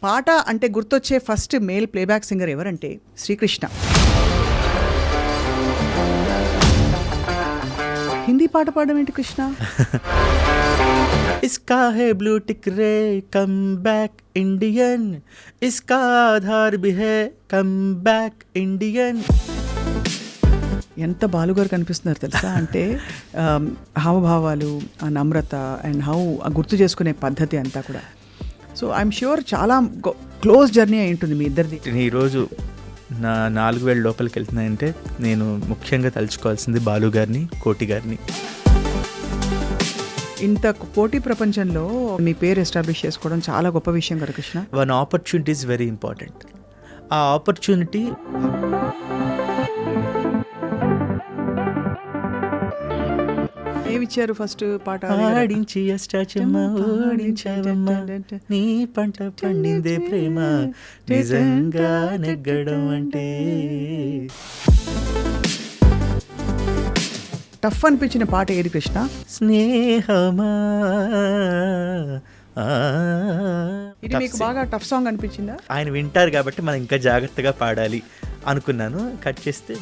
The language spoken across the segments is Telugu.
పాట అంటే గుర్తొచ్చే ఫస్ట్ మేల్ ప్లేబ్యాక్ సింగర్ ఎవరంటే శ్రీకృష్ణ. హిందీ పాట పాడడం ఏంటి కృష్ణ? इसका है ब्लू टिक रे कम बैक इंडियन, इसका आधार भी है कम बैक इंडियन. ఎంత బాలుగారు కనిపిస్తున్నారు తెలుసా, అంటే హావభావాలు, ఆ నమ్రత అండ్ గుర్తు చేసుకునే పద్ధతి అంతా కూడా. సో ఐఎమ్ ష్యూర్ చాలా క్లోజ్ జర్నీ అయి ఉంటుంది మీ ఇద్దరిది. ఈరోజు నా 4000 లోపలికి వెళ్తున్నాయంటే నేను ముఖ్యంగా తలుచుకోవాల్సింది బాలు గారిని, కోటి గారిని. ఇంత పోటీ ప్రపంచంలో మీ పేరు ఎస్టాబ్లిష్ చేసుకోవడం చాలా గొప్ప విషయం కదా Krishna. One opportunity is very important. ఆ ఆపర్చునిటీ ఏమిచ్చారు ఫస్ట్ పాట? ఆడించి అష్టాచమ్మ ఓడించావమ్మ, నీ పంట పండిందే ప్రేమ నిజంగా నెగ్గడం అంటే. టఫ్ అనిపించిన పాట ఏది కృష్ణ? స్నేహమా. ఇది మీకు బాగా టఫ్ సాంగ్ అనిపించిందా? ఆయన వింటారు కాబట్టి మనం ఇంకా జాగ్రత్తగా పాడాలి అనుకున్నాను. కట్ చేస్తే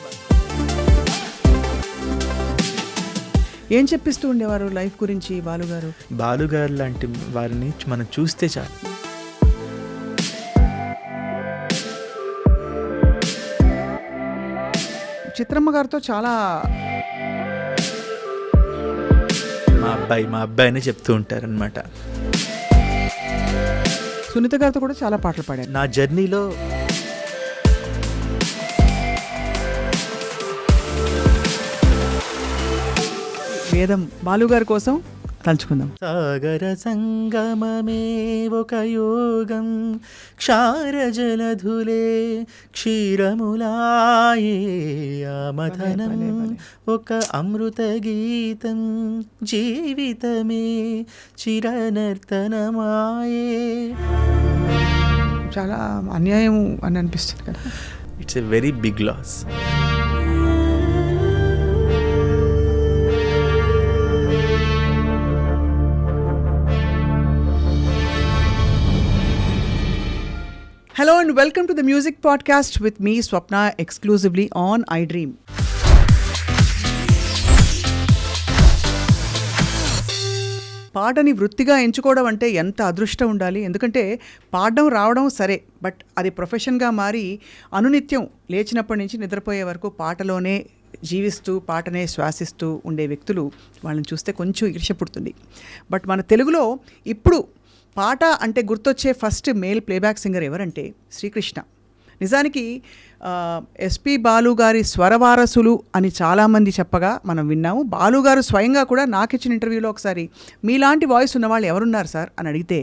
ఏం చెప్పిస్తూ ఉండేవారు లైఫ్ గురించి బాలుగారు? బాలుగారు లాంటి వారిని మనం చూస్తే చాలు. చిత్రమ్మ గారితో చాలా మా అబ్బాయిని చెప్తూ ఉంటారనమాట. సునీత గారితో కూడా చాలా పాటలు పాడారు. నా జర్నీలో వేదం బాలుగారి కోసం తలుచుకుందాం. సాగర సంగమమే ఒక యోగం, క్షార జలధులే క్షీరములాయే, ఆమథనం ఒక అమృత గీతం, జీవితమే చిరనర్తనమాయే. చాలా అన్యాయం అని అనిపిస్తుంది కదా. It's a very big loss. Hello and welcome to the Music Podcast with me, Swapna, exclusively on iDream. పాటని వృత్తిగా ఎంచుకోవడం అంటే ఎంత అదృష్టం ఉండాలి. ఎందుకంటే పాడడం రావడం సరే, బట్ అది ప్రొఫెషన్గా మారి అనునిత్యం లేచినప్పటి నుంచి నిద్రపోయే వరకు పాటలోనే జీవిస్తూ పాటనే శ్వాసిస్తూ ఉండే వ్యక్తులు వాళ్ళని చూస్తే కొంచెం ఈర్ష్య పుడుతుంది. బట్ మన తెలుగులో ఇప్పుడు పాట అంటే గుర్తొచ్చే ఫస్ట్ మేల్ ప్లేబ్యాక్ సింగర్ ఎవరంటే శ్రీకృష్ణ. నిజానికి ఎస్పి బాలు గారి స్వరవారసులు అని చాలామంది చెప్పగా మనం విన్నాము. బాలుగారు స్వయంగా కూడా నాకు ఇచ్చిన ఇంటర్వ్యూలో ఒకసారి మీలాంటి వాయిస్ ఉన్నవాళ్ళు ఎవరున్నారు సార్ అని అడిగితే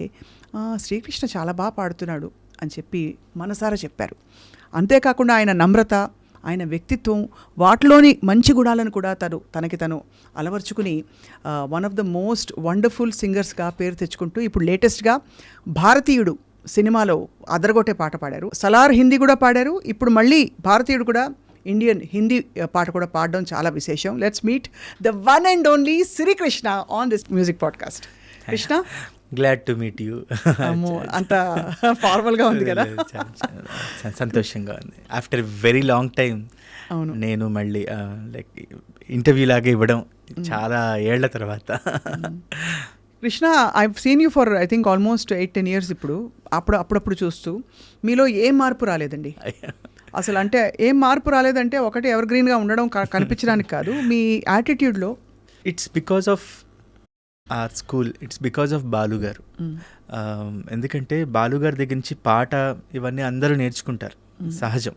శ్రీకృష్ణ చాలా బాగా పాడుతున్నాడు అని చెప్పి మనసారా చెప్పారు. అంతేకాకుండా ఆయన నమ్రత, ఆయన వ్యక్తిత్వం, వాటిలోని మంచి గుణాలను కూడా తనకి తను అలవర్చుకుని one of the most wonderful సింగర్స్గా పేరు తెచ్చుకుంటూ ఇప్పుడు లేటెస్ట్గా భారతీయుడు సినిమాలో అదరగొట్టే పాట పాడారు. సలార్ హిందీ కూడా పాడారు. ఇప్పుడు మళ్ళీ భారతీయుడు కూడా ఇండియన్ హిందీ పాట కూడా పాడడం చాలా విశేషం. Let's meet the one and only Srikrishna on this music podcast. Krishna, glad to meet you. అంత ఫార్మల్గా ఉంది కదా. సంతోషంగా ఉంది. ఆఫ్టర్ వెరీ లాంగ్ టైం అవును, నేను మళ్ళీ లైక్ ఇంటర్వ్యూ లాగా ఇవ్వడం చాలా ఏళ్ల తర్వాత. Krishna, I've seen you for I think almost 8-10 years. అప్పుడప్పుడు చూస్తూ మీలో ఏం మార్పు రాలేదండి అసలు. అంటే ఏం మార్పు రాలేదంటే ఒకటి ఎవర్ గ్రీన్గా ఉండడం కనిపించడానికి కాదు, మీ యాటిట్యూడ్లో. It's because of our school, it's because of Balu garu. ఎందుకంటే బాలు గారి దగ్గర నుంచి పాట ఇవన్నీ అందరూ నేర్చుకుంటారు, సహజం.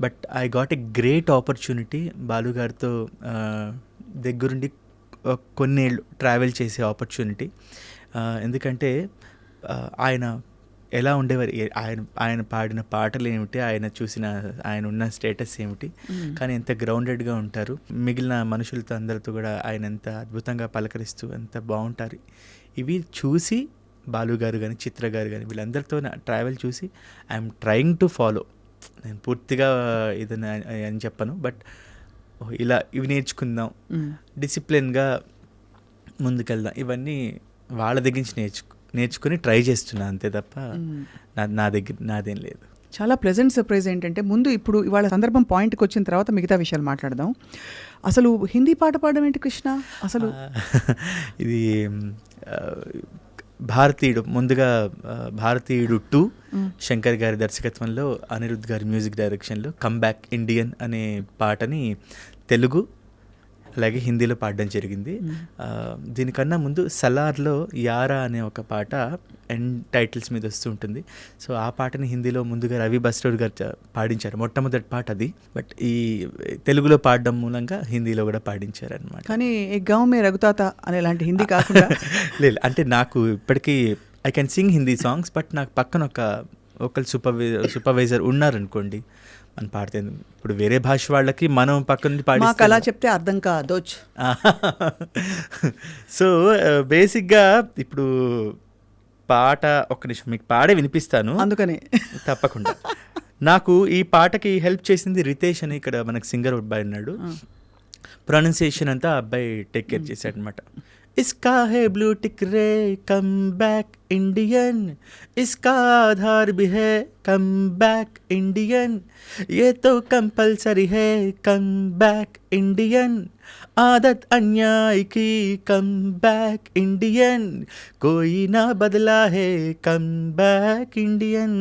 But I got a great opportunity Balu గారితో దగ్గరుండి కొన్నేళ్ళు ట్రావెల్ చేసే ఆపర్చునిటీ. ఎందుకంటే ఆయన ఎలా ఉండేవారు, ఆయన పాడిన పాటలు ఏమిటి, ఆయన ఉన్న స్టేటస్ ఏమిటి, కానీ ఎంత గ్రౌండెడ్గా ఉంటారు. మిగిలిన మనుషులతో అందరితో కూడా ఆయన ఎంత అద్భుతంగా పలకరిస్తూ ఎంత బాగుంటారు. ఇవి చూసి బాలు గారు కానీ చిత్ర గారు కానీ వీళ్ళందరితో ట్రావెల్ చూసి ఐఎమ్ ట్రయింగ్ టు ఫాలో. నేను పూర్తిగా ఇదని అని చెప్పను, బట్ ఇలా ఇవి నేర్చుకుందాం, డిసిప్లిన్గా ముందుకెళ్దాం, ఇవన్నీ వాళ్ళ దగ్గర నుంచి నేర్చుకుని ట్రై చేస్తున్నా అంతే తప్ప నా దగ్గర నాదేం లేదు. చాలా ప్లెజెంట్ సర్ప్రైజ్ ఏంటంటే ముందు ఇప్పుడు ఇవాళ సందర్భం పాయింట్కి వచ్చిన తర్వాత మిగతా విషయాలు మాట్లాడదాం. అసలు హిందీ పాట పాడడం ఏంటి కృష్ణ అసలు? ఇది భారతీయుడు ముందుగా భారతీయుడు 2 శంకర్ గారి దర్శకత్వంలో అనిరుద్ధ్ గారి మ్యూజిక్ డైరెక్షన్లో కమ్ బ్యాక్ ఇండియన్ అనే పాటని తెలుగు అలాగే హిందీలో పాడడం జరిగింది. దీనికన్నా ముందు సలార్లో యారా అనే ఒక పాట ఎండ్ టైటిల్స్ మీద వస్తూ ఉంటుంది. సో ఆ పాటని హిందీలో ముందుగా రవి బస్రోడ్ గారు పాడించారు, మొట్టమొదటి పాట అది. బట్ ఈ తెలుగులో పాడడం మూలంగా హిందీలో కూడా పాడించారు అనమాట. కానీ ఏ గావ్ మే రఘుతాత అనే లాంటి హిందీ కాకుండా లేదు, అంటే నాకు ఇప్పటికీ I can sing Hindi songs, but నాకు పక్కన ఒక ఒకళ్ళు సూపర్వైజర్ ఉన్నారనుకోండి మనం పాడితే. ఇప్పుడు వేరే భాష వాళ్ళకి మనం పక్క నుండి మాకు అలా చెప్తే అర్థం కాదోచ్. సో బేసిక్గా ఇప్పుడు పాట ఒక్క నిమిషం మీకు పాడే వినిపిస్తాను, అందుకనే తప్పకుండా. నాకు ఈ పాటకి హెల్ప్ చేసింది రితేష్ అని ఇక్కడ మనకు సింగర్ అబ్బాయి ఉన్నాడు. ప్రొనౌన్సియేషన్ అంతా అబ్బాయి టేక్ కేర్ చేశాడు అనమాట. इसका है ब्लू टिक रे कम बैक इंडियन, इसका आधार भी है कम बैक इंडियन, ये तो कंपलसरी है कम बैक इंडियन, आदत अन्याय की कम बैक इंडियन, कोई ना बदला है कम बैक इंडियन,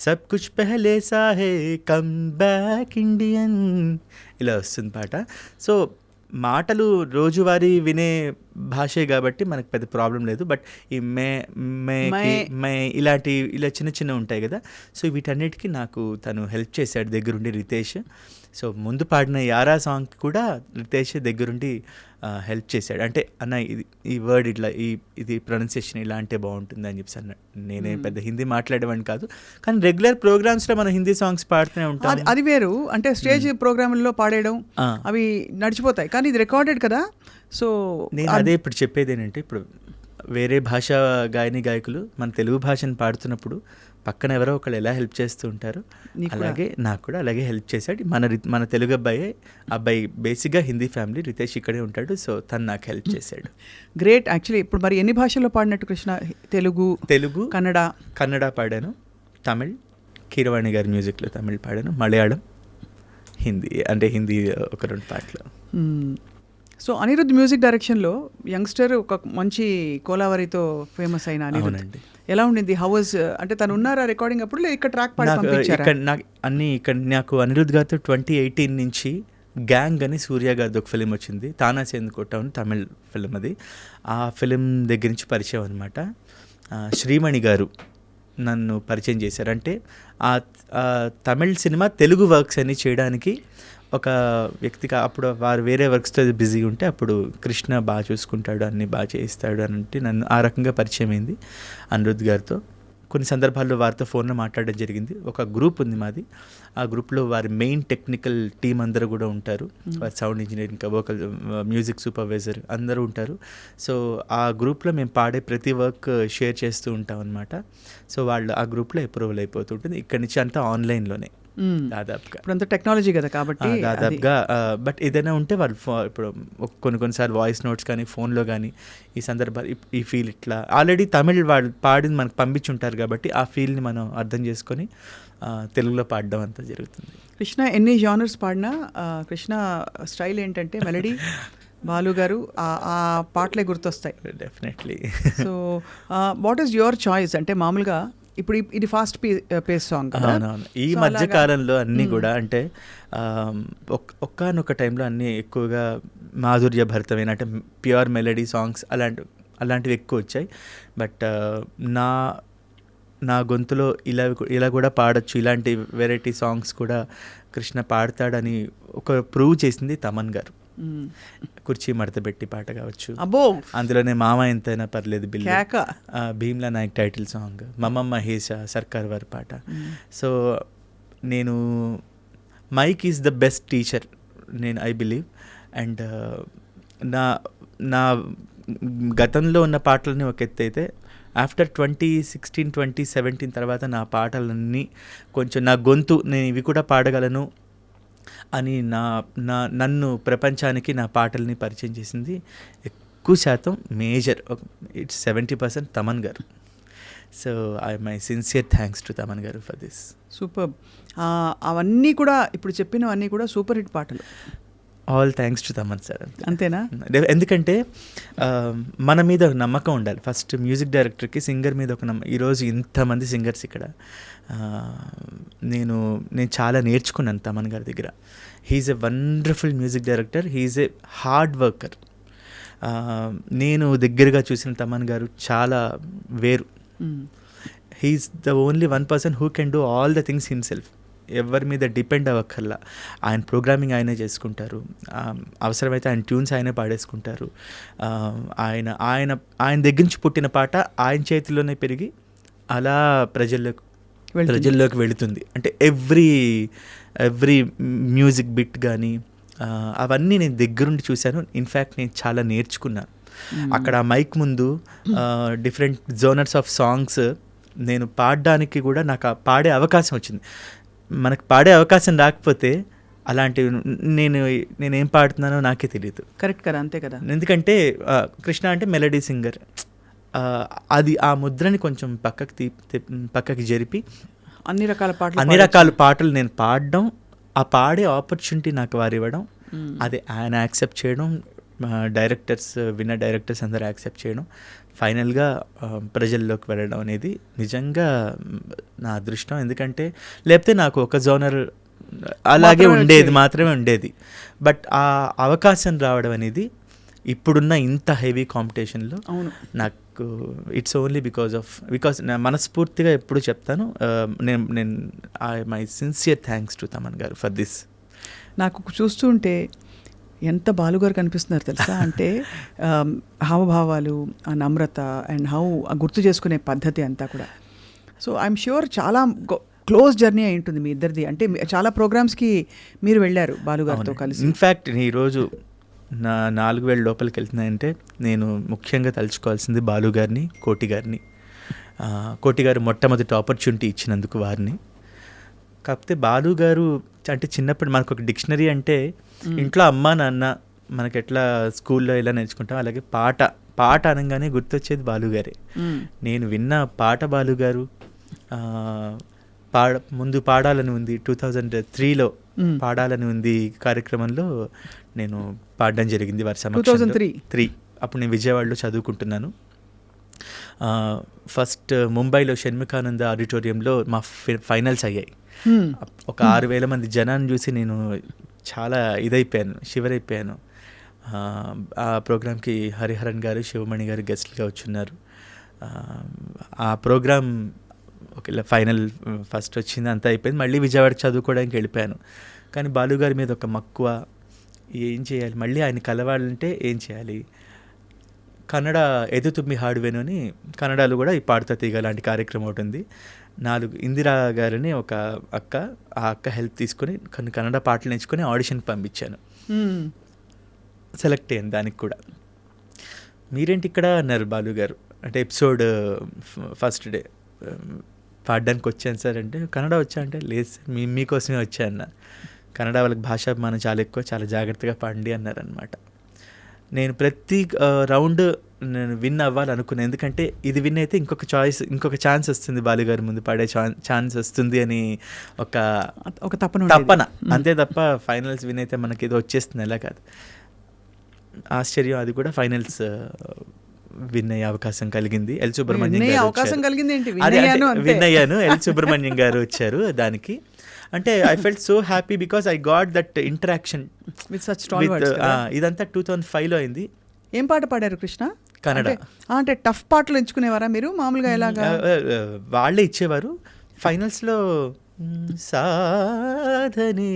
सब कुछ पहले सा है कम बैक इंडियन. ఇలా వస్తుంది పాట. సో మాటలు రోజువారీ వినే భాషే కాబట్టి మనకు పెద్ద ప్రాబ్లం లేదు. బట్ ఈ మే ఇలా చిన్న చిన్న ఉంటాయి కదా, సో వీటన్నిటికీ నాకు తను హెల్ప్ చేశాడు దగ్గరుండి రితేష్. సో ముందు పాడిన యారా సాంగ్ కూడా రితేష్ దగ్గరుండి హెల్ప్ చేశాడు. అంటే అన్న ఈ వర్డ్ ఇట్లా ఇది ప్రొనౌన్సియేషన్ ఇలా అంటే బాగుంటుంది అని చెప్పి అన్న. నేనే పెద్ద హిందీ మాట్లాడేవాడిని కాదు, కానీ రెగ్యులర్ ప్రోగ్రామ్స్లో మనం హిందీ సాంగ్స్ పాడుతూనే ఉంటాం. అది వేరు, అంటే స్టేజ్ ప్రోగ్రాంలో పాడేయడం అవి నడిచిపోతాయి, కానీ ఇది రికార్డెడ్ కదా. సో నేను అదే ఇప్పుడు చెప్పేది ఏంటంటే, ఇప్పుడు వేరే భాష గాయకులు మన తెలుగు భాషను పాడుతున్నప్పుడు పక్కన ఎవరో ఒకళ్ళు ఎలా హెల్ప్ చేస్తూ ఉంటారు, అలాగే నాకు కూడా అలాగే హెల్ప్ చేశాడు. మన తెలుగు అబ్బాయి బేసిక్గా హిందీ ఫ్యామిలీ, రితేష్ ఇక్కడే ఉంటాడు. సో తను నాకు హెల్ప్ చేశాడు. గ్రేట్. యాక్చువల్లీ ఇప్పుడు మరి ఎన్ని భాషల్లో పాడినట్టు కృష్ణ? తెలుగు, కన్నడ పాడాను, తమిళ్, కీరవాణి గారి మ్యూజిక్లో తమిళ్ పాడాను, మలయాళం, హిందీ ఒక 2 పాటలు. సో అనిరుద్ధ్ మ్యూజిక్ డైరెక్షన్లో యంగ్స్టర్ ఒక మంచి కోలావరితో ఫేమస్ అయిన అనిరుద్ధ్ ఎలా ఉండింది? హౌ వాజ్, అంటే తను ఉన్నారా రికార్డింగ్ అప్పుడు ఇక్కడ ట్రాక్ పాడి పంపించారా? ఇక్కడ నాకు అనిరుద్ధ్ గారితో 2018 నుంచి గ్యాంగ్ అని సూర్య గారిది ఒక ఫిలిం వచ్చింది, తానా సేందుకోట అని తమిళ్ ఫిలిం. అది ఆ ఫిలిం దగ్గర నుంచి పరిచయం అనమాట. శ్రీమణి గారు నన్ను పరిచయం చేశారు. అంటే ఆ తమిళ్ సినిమా తెలుగు వర్క్స్ అన్ని చేయడానికి ఒక వ్యక్తిగా, అప్పుడు వారు వేరే వర్క్స్తో బిజీ ఉంటే అప్పుడు కృష్ణ బాగా చూసుకుంటాడు, అన్నీ బాగా చేయిస్తాడు అని అంటే నన్ను ఆ రకంగా పరిచయం అయింది అనిరుద్ధ్ గారితో. కొన్ని సందర్భాల్లో వారితో ఫోన్లో మాట్లాడడం జరిగింది. ఒక గ్రూప్ ఉంది మాది, ఆ గ్రూప్లో వారి మెయిన్ టెక్నికల్ టీం అందరూ కూడా ఉంటారు. వారి sound engineering, vocal, music supervisor అందరూ ఉంటారు. సో ఆ గ్రూప్లో మేము పాడే ప్రతి వర్క్ షేర్ చేస్తూ ఉంటాం అనమాట. సో వాళ్ళు ఆ గ్రూప్లో అప్రూవల్ అయిపోతుంటుంది. ఇక్కడి నుంచి అంతా ఆన్లైన్లోనే దాదాపుగా. ఇప్పుడు అంతా టెక్నాలజీ కదా కాబట్టి దాదాపుగా. బట్ ఏదైనా ఉంటే వాళ్ళు ఇప్పుడు కొన్నిసార్లు వాయిస్ నోట్స్ కానీ ఫోన్లో కానీ ఈ సందర్భాలు ఈ ఫీల్ ఇట్లా ఆల్రెడీ తమిళ్ వాళ్ళు పాడింది మనకు పంపించుంటారు కాబట్టి ఆ ఫీల్ని మనం అర్థం చేసుకొని తెలుగులో పాడడం అంతా జరుగుతుంది. కృష్ణ ఎన్ని జానర్స్ పాడినా కృష్ణ స్టైల్ ఏంటంటే మెలడీ, బాలు గారు ఆ పాటలే గుర్తొస్తాయి definitely. So what is your choice? అంటే మామూలుగా ఇప్పుడు ఇది ఫాస్ట్ పేస్ సాంగ్. అవునవును. ఈ మధ్య కాలంలో అన్నీ కూడా అంటే ఒక్కనొక టైంలో అన్నీ ఎక్కువగా మాధుర్య భరితమైన అంటే ప్యూర్ మెలడీ సాంగ్స్ అలాంటివి ఎక్కువ వచ్చాయి. బట్ నా గొంతులో ఇలా కూడా పాడొచ్చు, ఇలాంటి వెరైటీ సాంగ్స్ కూడా కృష్ణ పాడతాడని ఒక ప్రూవ్ చేసింది తమన్ గారు. కుర్చీ మడతబెట్టి పాట కావచ్చు, అందులోనే మామ ఎంతైనా పర్లేదు బిల్లు, Bheemla Nayak title song, Mamma Mahesha Sarkar Vaari Paata. So నేను mic is the best teacher I believe. And నా గతంలో ఉన్న పాటలని ఒక ఎత్తు అయితే ఆఫ్టర్ 2016, 2017 తర్వాత నా పాటలన్నీ కొంచెం నా గొంతు నేను ఇవి కూడా పాడగలను అని నన్ను ప్రపంచానికి నా పాటల్ని పరిచయం చేసింది ఎక్కువ శాతం మేజర్ ఇట్స్ 70% తమన్ గారు. So my sincere thanks to Thaman గారు ఫర్ దిస్. సూపర్. అవన్నీ కూడా ఇప్పుడు చెప్పినవన్నీ కూడా సూపర్ హిట్ పాటలు. All thanks to Thaman sir. అంతేనా? ఎందుకంటే మన మీద ఒక నమ్మకం ఉండాలి. ఫస్ట్ మ్యూజిక్ డైరెక్టర్కి సింగర్ మీద ఒక ఈరోజు ఇంతమంది సింగర్స్ ఇక్కడ నేను చాలా నేర్చుకున్నాను తమన్ గారి దగ్గర. He's a wonderful music director, he's a hard worker. నేను దగ్గరగా చూసిన తమన్ గారు చాలా వేరు. He's the only one person who can do all the things himself. ఎవరి మీద డిపెండ్ అవ్వక్కర్లా. ఆయన ప్రోగ్రామింగ్ ఆయనే చేసుకుంటారు, అవసరమైతే ఆయన ట్యూన్స్ ఆయనే పాడేసుకుంటారు. ఆయన ఆయన ఆయన దగ్గర నుంచి పుట్టిన పాట ఆయన చేతిలోనే పెరిగి అలా ప్రజల్లోకి వెళుతుంది. అంటే ఎవ్రీ మ్యూజిక్ బిట్ కానీ అవన్నీ నేను దగ్గరుండి చూశాను. ఇన్ఫ్యాక్ట్ నేను చాలా నేర్చుకున్నాను. అక్కడ ఆ మైక్ ముందు డిఫరెంట్ జోనర్స్ ఆఫ్ సాంగ్స్ నేను పాడడానికి కూడా నాకు పాడే అవకాశం వచ్చింది. మనకు పాడే అవకాశం రాకపోతే అలాంటివి నేనేం పాడుతున్నానో నాకే తెలియదు. కరెక్ట్ కదా, అంతే కదా. ఎందుకంటే కృష్ణ అంటే మెలడీ సింగర్, అది ఆ ముద్రని కొంచెం పక్కకి జరిపి అన్ని రకాల పాటలు నేను పాడడం, ఆ పాడే ఆపర్చునిటీ నాకు వారు ఇవ్వడం, అది ఆయన యాక్సెప్ట్ చేయడం, డైరెక్టర్స్ డైరెక్టర్స్ అందరూ యాక్సెప్ట్ చేయడం, ఫైనల్గా ప్రజల్లోకి వెళ్ళడం అనేది నిజంగా నా అదృష్టం. ఎందుకంటే లేకపోతే నాకు ఒక జోనర్ అలాగే మాత్రమే ఉండేది. బట్ ఆ అవకాశం రావడం అనేది ఇప్పుడున్న ఇంత హెవీ కాంపిటీషన్లో నాకు ఇట్స్ ఓన్లీ బికాస్ నా మనస్ఫూర్తిగా ఎప్పుడు చెప్తాను, నేను my sincere thanks to Thaman గారు ఫర్ దిస్. నాకు చూస్తుంటే ఎంత బాలుగారు కనిపిస్తున్నారు తెలుసా. అంటే హావభావాలు, ఆ నమ్రత అండ్ గుర్తు చేసుకునే పద్ధతి అంతా కూడా. సో ఐఎమ్ ష్యూర్ చాలా క్లోజ్ జర్నీ అయి ఉంటుంది మీ ఇద్దరిది. అంటే చాలా ప్రోగ్రామ్స్కి మీరు వెళ్ళారు బాలుగారితో కలిసి. ఇన్ఫ్యాక్ట్ ఈరోజు నా 4000 లోపలికి వెళ్తున్నాయంటే నేను ముఖ్యంగా తలుచుకోవాల్సింది బాలుగారిని, కోటి గారు మొట్టమొదటి ఆపర్చునిటీ ఇచ్చినందుకు వారిని. కాకపోతే బాలుగారు అంటే చిన్నప్పుడు మనకు ఒక డిక్షనరీ అంటే ఇంట్లో అమ్మ నాన్న మనకి ఎట్లా స్కూల్లో ఎలా నేర్చుకుంటాం, అలాగే పాట అనగానే గుర్తొచ్చేది బాలుగారే. నేను విన్న పాట బాలుగారు ముందు పాడాలని ఉంది 2003లో పాడాలని ఉంది కార్యక్రమంలో నేను పాడడం జరిగింది వారి సమక్షంలో. 2003 అప్పుడు నేను విజయవాడలో చదువుకుంటున్నాను. ఫస్ట్ ముంబైలో షణ్ముఖానంద ఆడిటోరియంలో మా ఫైనల్స్ అయ్యాయి. ఒక 6000 మంది జనాన్ని చూసి నేను చాలా షివరైపోయాను. ఆ ప్రోగ్రామ్కి హరిహరన్ గారు, శివమణి గారు గెస్ట్లుగా వచ్చున్నారు. ఆ ప్రోగ్రామ్ ఒక ఫైనల్ ఫస్ట్ వచ్చింది, అంతా అయిపోయింది. మళ్ళీ విజయవాడకి చదువుకోవడానికి వెళ్ళిపోయాను. కానీ బాలుగారి మీద ఒక మక్కువ, ఏం చేయాలి, మళ్ళీ ఆయన కలవాలంటే ఏం చేయాలి. కన్నడ ఎదు తుమ్మి హాడువేను అని కన్నడలో కూడా ఈ పాడుతా తీగ లాంటి కార్యక్రమం ఒకటి ఉంది. 4 ఇందిరా గారిని ఒక అక్క, ఆ అక్క హెల్ప్ తీసుకొని కొన్ని కన్నడ పాటలు నేర్చుకొని ఆడిషన్కి పంపించాను. సెలెక్ట్ అయ్యాను దానికి కూడా. మీరేంటి ఇక్కడ అన్నారు బాలుగారు. అంటే ఎపిసోడ్ ఫస్ట్ డే పాడడానికి వచ్చాను సార్ అంటే, కన్నడ వచ్చా అంటే, లేదు సార్ మీకోసమే వచ్చా అన్న. కన్నడ వాళ్ళకి భాషాభిమానం చాలా ఎక్కువ, చాలా జాగ్రత్తగా పాడండి అన్నారనమాట. నేను ప్రతి రౌండ్ నేను విన్ అవ్వాలనుకున్నాను. ఎందుకంటే ఇది విన్ అయితే ఇంకొక ఛాన్స్ వస్తుంది, బాలుగారి ముందు పాడే ఛాన్స్ వస్తుంది అని ఒక తపన అంతే తప్ప ఫైనల్స్ విన్ అయితే మనకి ఏదో వచ్చేస్తుంది ఎలా కాదు. ఆశ్చర్యం, అది కూడా ఫైనల్స్ విన్ అయ్యే అవకాశం కలిగింది. ఎల్ సుబ్రహ్మణ్యం విన్ అయ్యాను. ఎల్ సుబ్రహ్మణ్యం గారు వచ్చారు దానికి. అంటే I felt so happy because I got that interaction with such stalwarts. ఇదంతా 2005లో అయింది. ఏం పాట పాడారు కృష్ణ? కన్నడ. అంటే టఫ్ పాటలు ఎంచుకునేవారా మీరు మామూలుగా? ఎలాగా? వాళ్ళే ఇచ్చేవారు. ఫైనల్స్లో సాధనే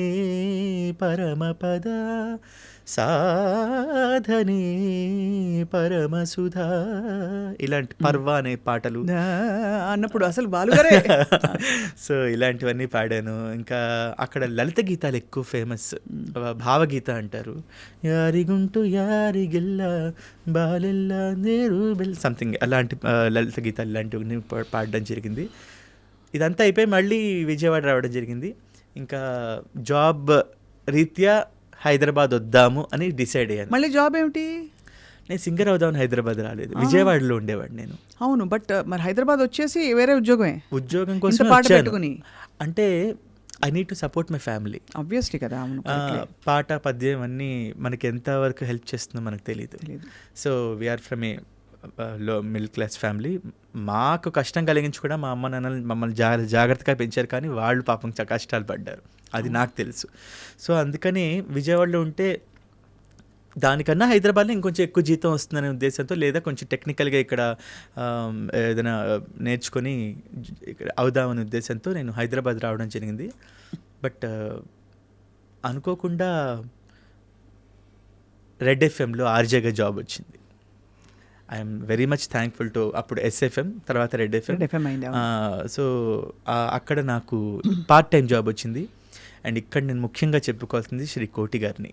పరమపద సాధనే పరమసుధా ఇలాంటి పర్వ అనే పాటలు అన్నప్పుడు అసలు బాలుగారే. సో ఇలాంటివన్నీ పాడాను. ఇంకా అక్కడ లలిత గీతాలు ఎక్కువ ఫేమస్, భావగీత అంటారు. యారిగుంటూ యారిగిల్ల బాలెల్ల నేరు బెల్ సంథింగ్ అలాంటి లలిత గీతాలు ఇలాంటివన్నీ పాడడం జరిగింది. ఇదంతా అయిపోయి మళ్ళీ విజయవాడ రావడం జరిగింది. ఇంకా జాబ్ రీత్యా హైదరాబాద్ వద్దాము అని డిసైడ్ అయ్యాను. మళ్ళీ జాబ్ ఏమిటి? నేను సింగర్ అవుదామని హైదరాబాద్ రాలేదు, విజయవాడలో ఉండేవాడు నేను. అవును, బట్ మరి హైదరాబాద్ వచ్చేసి వేరే ఉద్యోగమే, ఉద్యోగం ఇంత కోసం పాట వచ్చాను. పెట్టుకుని. అంటే I need to support my family. Obviously కదా, అవును, correctly. పాట పద్యం అన్నీ మనకి ఎంతవరకు హెల్ప్ చేస్తుందో మనకు తెలియదు. తెలీదు. సో వీఆర్ ఫ్రమ్ ఏ లో మిడిల్ క్లాస్ ఫ్యామిలీ. మాకు కష్టం కలిగించి కూడా మా అమ్మ నాన్నలు మమ్మల్ని జాగ్రత్తగా పెంచారు, కానీ వాళ్ళు పాపం కష్టాలు పడ్డారు, అది నాకు తెలుసు. సో అందుకని విజయవాడలో ఉంటే దానికన్నా హైదరాబాద్లో ఇంకొంచెం ఎక్కువ జీతం వస్తుందనే ఉద్దేశంతో, లేదా కొంచెం టెక్నికల్గా ఇక్కడ ఏదైనా నేర్చుకొని ఇక్కడ అవుదామనే ఉద్దేశంతో నేను హైదరాబాద్ రావడం జరిగింది. బట్ అనుకోకుండా రెడ్ ఎఫ్ఎంలో ఆర్జేగా జాబ్ వచ్చింది. I'm very much thankful to అప్పుడు ఎస్ఎఫ్ఎం, తర్వాత రెడ్ ఎఫ్ఎం. FM అయింది, అవును. సో అక్కడ నాకు పార్ట్ టైం జాబ్ వచ్చింది. అండ్ ఇక్కడ నేను ముఖ్యంగా చెప్పుకోవాల్సింది శ్రీ కోటి గారిని.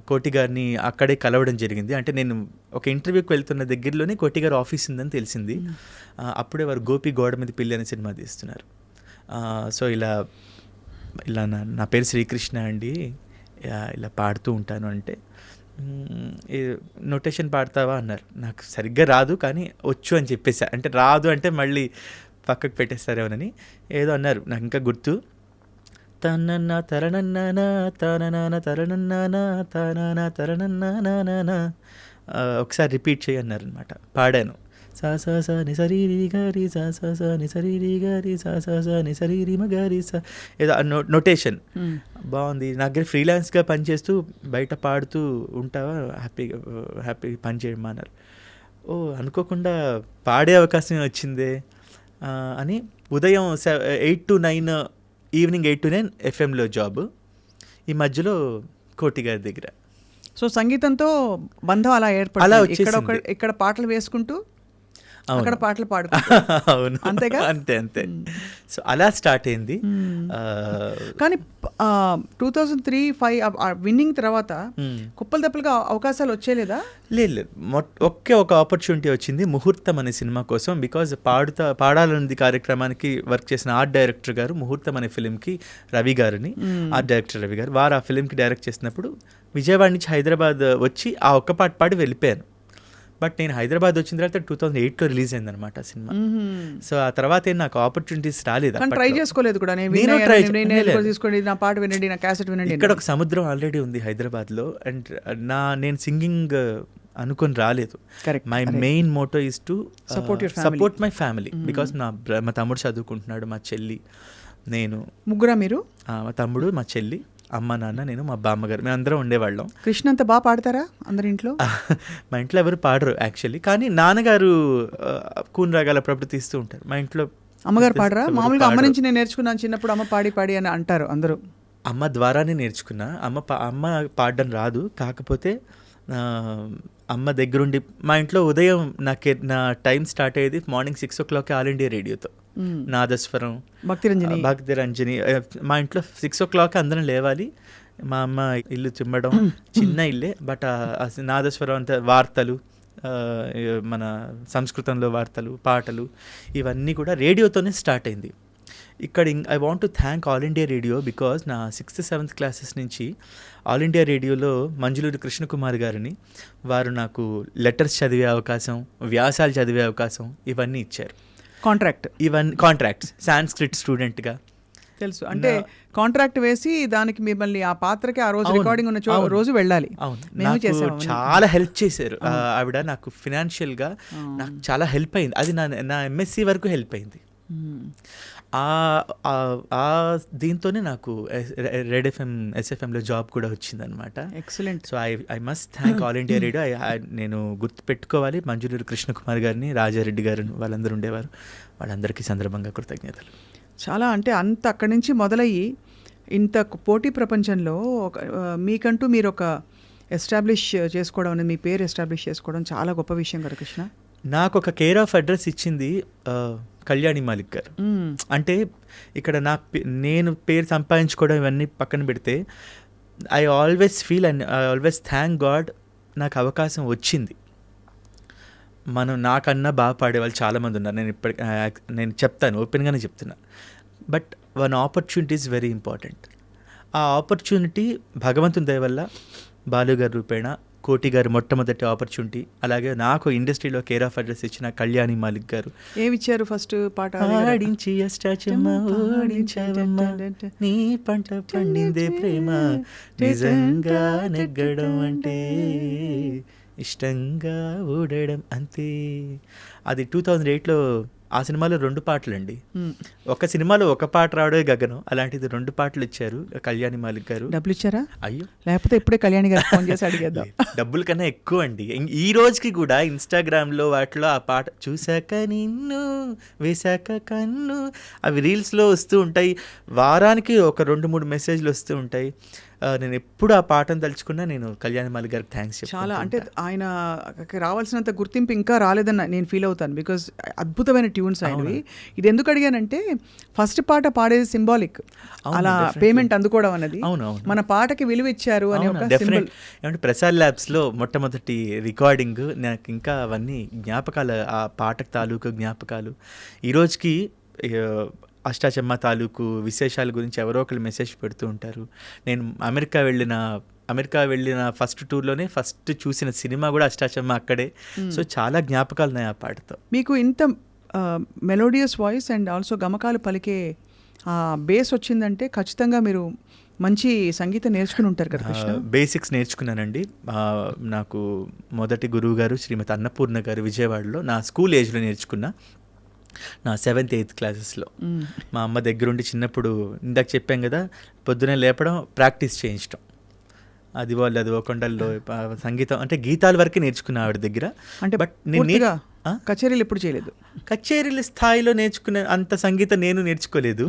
కోటి గారిని అక్కడే కలవడం జరిగింది. అంటే నేను ఒక ఇంటర్వ్యూకి వెళ్తున్న దగ్గరలోనే కోటి గారు ఆఫీస్ ఉందని తెలిసింది. అప్పుడే వారు గోపి గోడ మీద పిల్లి అనే సినిమా తీస్తున్నారు. సో ఇలా నా పేరు శ్రీకృష్ణ అండి, ఇలా పాడుతూ ఉంటాను అంటే, నోటేషన్ పాడతావా అన్నారు. నాకు సరిగ్గా రాదు కానీ వచ్చు అని చెప్పేసా. అంటే రాదు అంటే మళ్ళీ పక్కకు పెట్టేస్తారేమోనని ఏదో అన్నారు, నాకు ఇంకా గుర్తు. తనన్న తరణన్న తననాన తరణన్న తనన తరణన్న ఒకసారి రిపీట్ చేయి అన్నారు అనమాట. పాడాను. సా సా సా నిసరీరి గారి సా సా సా నిసరీరి గారి సా సా సా నిసరీరి మగారి సా, ఏదో నోటేషన్ బాగుంది. నా దగ్గర ఫ్రీలాన్స్గా పనిచేస్తూ బయట పాడుతూ ఉంటావా, హ్యాపీ పని చేయమా అన్నారు. ఓ అనుకోకుండా పాడే అవకాశం వచ్చిందే అని ఉదయం 8 to 9, ఈవినింగ్ 8 to 9 ఎఫ్ఎంలో జాబ్. ఈ మధ్యలో కోటి గారి దగ్గర. సో సంగీతంతో బంధం అలా ఏర్పడింది. అలా వచ్చేసింది. ఇక్కడ పాటలు వేసుకుంటూ అక్కడ పాటలు పాడు. అవును, అంతేగా, అంతే. సో అలా స్టార్ట్ అయింది. కానీ 2003-05 విన్నింగ్ తర్వాత కుప్పలు తప్పలుగా అవకాశాలు వచ్చేలేదా? లేదు, ఒక ఆపర్చునిటీ వచ్చింది ముహూర్తం అనే సినిమా కోసం. బికాజ్ పాడాలన్నది కార్యక్రమానికి వర్క్ చేసిన ఆర్ట్ డైరెక్టర్ గారు ముహూర్తం అనే ఫిలింకి రవి గారిని, ఆర్ట్ డైరెక్టర్ రవి గారు, వారు ఆ ఫిలింకి డైరెక్ట్ చేసినప్పుడు విజయవాడ నుంచి హైదరాబాద్ వచ్చి ఆ ఒక్క పాట పాడి వెళ్ళిపోయాను. బట్ నేను హైదరాబాద్ వచ్చిన తర్వాత 2008లో రిలీజ్ అయింది అనమాట సినిమా. సో ఆ తర్వాత నాకు ఆపర్చునిటీస్ రాలేదు. ట్రై చేసుకోలేదు కూడా, తీసుకోండి నా పాట వినండి, నా క్యాసెట్ వినండి. ఇక్కడ ఒక సముద్రం ఆల్రెడీ ఉంది హైదరాబాద్లో. అండ్ నేను సింగింగ్ అనుకొని రాలేదు. My main motto is to support my family. Because మా తమ్ముడు చదువుకుంటున్నాడు, మా చెల్లి, నేను, ముగ్గురా మీరు? మా తమ్ముడు, మా చెల్లి, అమ్మ, నాన్న, నేను, మా బామ్మగారు, మేము అందరం ఉండేవాళ్ళం. కృష్ణ అంతా బాగా పాడతారా అందరి ఇంట్లో? మా ఇంట్లో ఎవరు పాడరు యాక్చువల్లీ, కానీ నాన్నగారు కూన్ రాగాలు అప్పుడప్పుడు తీస్తూ ఉంటారు. మా ఇంట్లో అమ్మగారు పాడరా? మామూలుగా అమ్మ నుంచి నేను నేర్చుకున్నాను చిన్నప్పుడు, అమ్మ పాడి అని అంటారు అందరూ. అమ్మ ద్వారానే నేర్చుకున్నా. అమ్మ పాడడం రాదు, కాకపోతే అమ్మ దగ్గరుండి. మా ఇంట్లో ఉదయం నా టైం స్టార్ట్ అయ్యేది మార్నింగ్ 6 o'clock ఆల్ ఇండియా రేడియోతో. నాదస్వరం, భక్తి రంజని. మా ఇంట్లో 6 o'clock అందరం లేవాలి. మా అమ్మ ఇల్లు చిమ్మడం, చిన్న ఇల్లే, బట్ నాదస్వరం అంతా వార్తలు, మన సంస్కృతంలో వార్తలు, పాటలు, ఇవన్నీ కూడా రేడియోతోనే స్టార్ట్ అయింది. ఇక్కడ I want to thank all India radio. Because నా 6th, 7th క్లాసెస్ నుంచి ఆల్ ఇండియా రేడియోలో మంజులూరి కృష్ణకుమార్ గారిని, వారు నాకు లెటర్స్ చదివే అవకాశం, వ్యాసాలు చదివే అవకాశం, ఇవన్నీ ఇచ్చారు. కాంట్రాక్ట్స్ సాంస్క్రిట్ స్టూడెంట్గా తెలుసు. అంటే కాంట్రాక్ట్ వేసి దానికి మిమ్మల్ని ఆ పాత్రకి ఆ రోజు రికార్డింగ్ ఉన్న రోజు వెళ్ళాలి. అవును, చాలా హెల్ప్ చేశారు ఆవిడ. నాకు ఫినాన్షియల్గా నాకు చాలా హెల్ప్ అయింది. అది నా MSc వరకు హెల్ప్ అయింది. దీంతోనే నాకు రెడ్ ఎఫ్ఎం, ఎస్ఎఫ్ఎంలో జాబ్ కూడా వచ్చిందనమాట. Excellent. So I must thank all India radio. నేను గుర్తుపెట్టుకోవాలి మంజులూరి కృష్ణకుమార్ గారిని, రాజారెడ్డి గారిని, వాళ్ళందరూ ఉండేవారు. వాళ్ళందరికీ సందర్భంగా కృతజ్ఞతలు. చాలా అంటే అంత అక్కడి నుంచి మొదలయ్యి ఇంత పోటీ ప్రపంచంలో మీకంటూ మీరు ఒక ఎస్టాబ్లిష్ చేసుకోవడం అనేది, మీ పేరు ఎస్టాబ్లిష్ చేసుకోవడం చాలా గొప్ప విషయం కదా కృష్ణ. నాకు ఒక కేర్ ఆఫ్ అడ్రస్ ఇచ్చింది కళ్యాణి మాలిక్ గారు. అంటే ఇక్కడ నేను పేరు సంపాదించుకోవడం ఇవన్నీ పక్కన పెడితే, I always feel and I always thank God నాకు అవకాశం వచ్చింది. నాకన్నా బాగా పాడేవాళ్ళు చాలామంది ఉన్నారు. నేను చెప్తాను, ఓపెన్గానే చెప్తున్నా. But one opportunity is very important. ఆ ఆపర్చునిటీ భగవంతుని దయ వల్ల బాలుగారి రూపేణ, కోటి గారు మొట్టమొదటి ఆపర్చునిటీ, అలాగే నాకు ఇండస్ట్రీలో కేర్ ఆఫ్ అడ్రస్ ఇచ్చిన కళ్యాణి మాలిక్ గారు. ఏమిచ్చారు ఫస్ట్ పాట? ఆడించి అష్టాచెమ్మ ఓడించావమ్మ, నీ పంట పండిందే ప్రేమ, నిజంగా నెగ్గడం అంటే ఇష్టంగా ఓడడం అంతే. అది 2008లో ఆ సినిమాలో 2 పాటలండి. ఒక సినిమాలో ఒక పాట రావడే గగనం, అలాంటిది 2 పాటలు ఇచ్చారు కళ్యాణి మాలిక్ గారు. డబ్బులు ఇచ్చారా? అయ్యో, లేకపోతే ఇప్పుడే కళ్యాణి గారు ఫోన్ చేసి అడిగేద్దాం. డబ్బుల కన్నా ఎక్కువ అండి. ఈ రోజుకి కూడా ఇన్స్టాగ్రామ్లో వాటిలో ఆ పాట చూశాక నిన్ను వేశాక కన్ను అవి రీల్స్లో వస్తూ ఉంటాయి. వారానికి ఒక 2-3 మెసేజ్లు వస్తూ ఉంటాయి. నేను ఎప్పుడు ఆ పాటను తలుచుకున్నా నేను కళ్యాణి మాలిక్ గారికి థ్యాంక్స్ చెప్తాను. చాలా అంటే ఆయన రావాల్సినంత గుర్తింపు ఇంకా రాలేదని నేను ఫీల్ అవుతాను. బికాజ్ అద్భుతమైన ట్యూన్స్ ఆయనవి. ఇది ఎందుకు అడిగానంటే ఫస్ట్ పాట పాడేది సింబాలిక్, అలా పేమెంట్ అందుకోవడం అన్నది. మన పాటకి విలువ ఇచ్చారు అని ఒక సింబల్. ఏమంటే ప్రసాద్ ల్యాబ్స్లో మొట్టమొదటి రికార్డింగ్ నాకు ఇంకా అవన్నీ జ్ఞాపకాలు, ఆ పాటకు తాలూకు జ్ఞాపకాలు. ఈ రోజుకి అష్టాచెమ్మ తాలూకు విశేషాల గురించి ఎవరో ఒకరు మెసేజ్ పెడుతూ ఉంటారు. నేను అమెరికా వెళ్ళిన ఫస్ట్ టూర్లోనే ఫస్ట్ చూసిన సినిమా కూడా అష్టాచెమ్మ అక్కడే. సో చాలా జ్ఞాపకాలు ఉన్నాయి ఆ పాటతో. మీకు ఇంత మెలోడియస్ వాయిస్ అండ్ ఆల్సో గమకాలు పలికే బేస్ వచ్చిందంటే ఖచ్చితంగా మీరు మంచి సంగీతం నేర్చుకుని ఉంటారు కదా కృష్ణ? బేసిక్స్ నేర్చుకున్నానండి. నాకు మొదటి గురువు గారు శ్రీమతి అన్నపూర్ణ గారు విజయవాడలో నా స్కూల్ ఏజ్లో నేర్చుకున్నా. నా 7th 8th క్లాసెస్లో మా అమ్మ దగ్గరుండి చిన్నప్పుడు ఇందాక చెప్పాం కదా, పొద్దునే లేపడం, ప్రాక్టీస్ చేయించడం, అది కొండల్లో సంగీతం అంటే గీతాల వరకే నేర్చుకున్నా ఆవిడ దగ్గర. అంటే బట్ నేను కచేరీలు ఎప్పుడు చేయలేదు. కచేరీల స్థాయిలో నేర్చుకునే అంత సంగీతం నేను నేర్చుకోలేదు.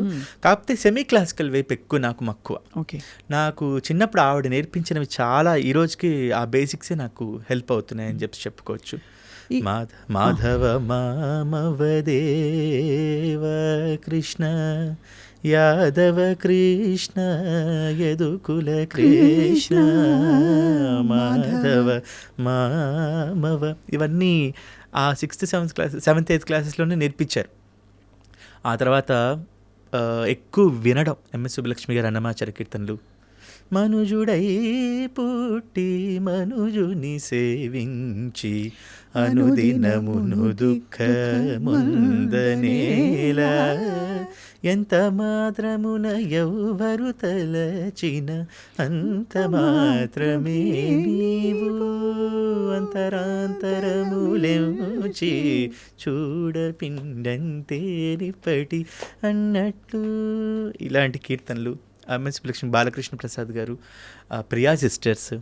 కాకపోతే సెమీ క్లాసికల్ వైపు ఎక్కువ నాకు మక్కువ. ఓకే, నాకు చిన్నప్పుడు ఆవిడ నేర్పించినవి చాలా ఈ రోజుకి ఆ బేసిక్సే నాకు హెల్ప్ అవుతున్నాయని చెప్పుకోవచ్చు. మాధవ మామవదేవ కృష్ణ యాదవ కృష్ణ యదుకుల కృష్ణ మాధవ మామవ ఇవన్నీ ఆ 6th 7th 8th క్లాసెస్లోనే నేర్పించారు. ఆ తర్వాత ఎక్కువ వినడం, ఎంఎస్ సుబ్బలక్ష్మి గారు అన్నమాచార్య కీర్తనలు, మనుజుడై పుట్టి మనుజుని సేవించి అనుదినమును దుఃఖముందనేలా ఎంత మాత్రమున ఎవ్వరు తలచిన అంత మాత్రమే నీవు అంతరాంతరములెంచి చూడపిండంతే నిప్పటి అన్నట్లు. ఇలాంటి కీర్తనలు ఎంఎస్ లక్ష్మి, బాలకృష్ణ ప్రసాద్ గారు, ప్రియా సిస్టర్స్,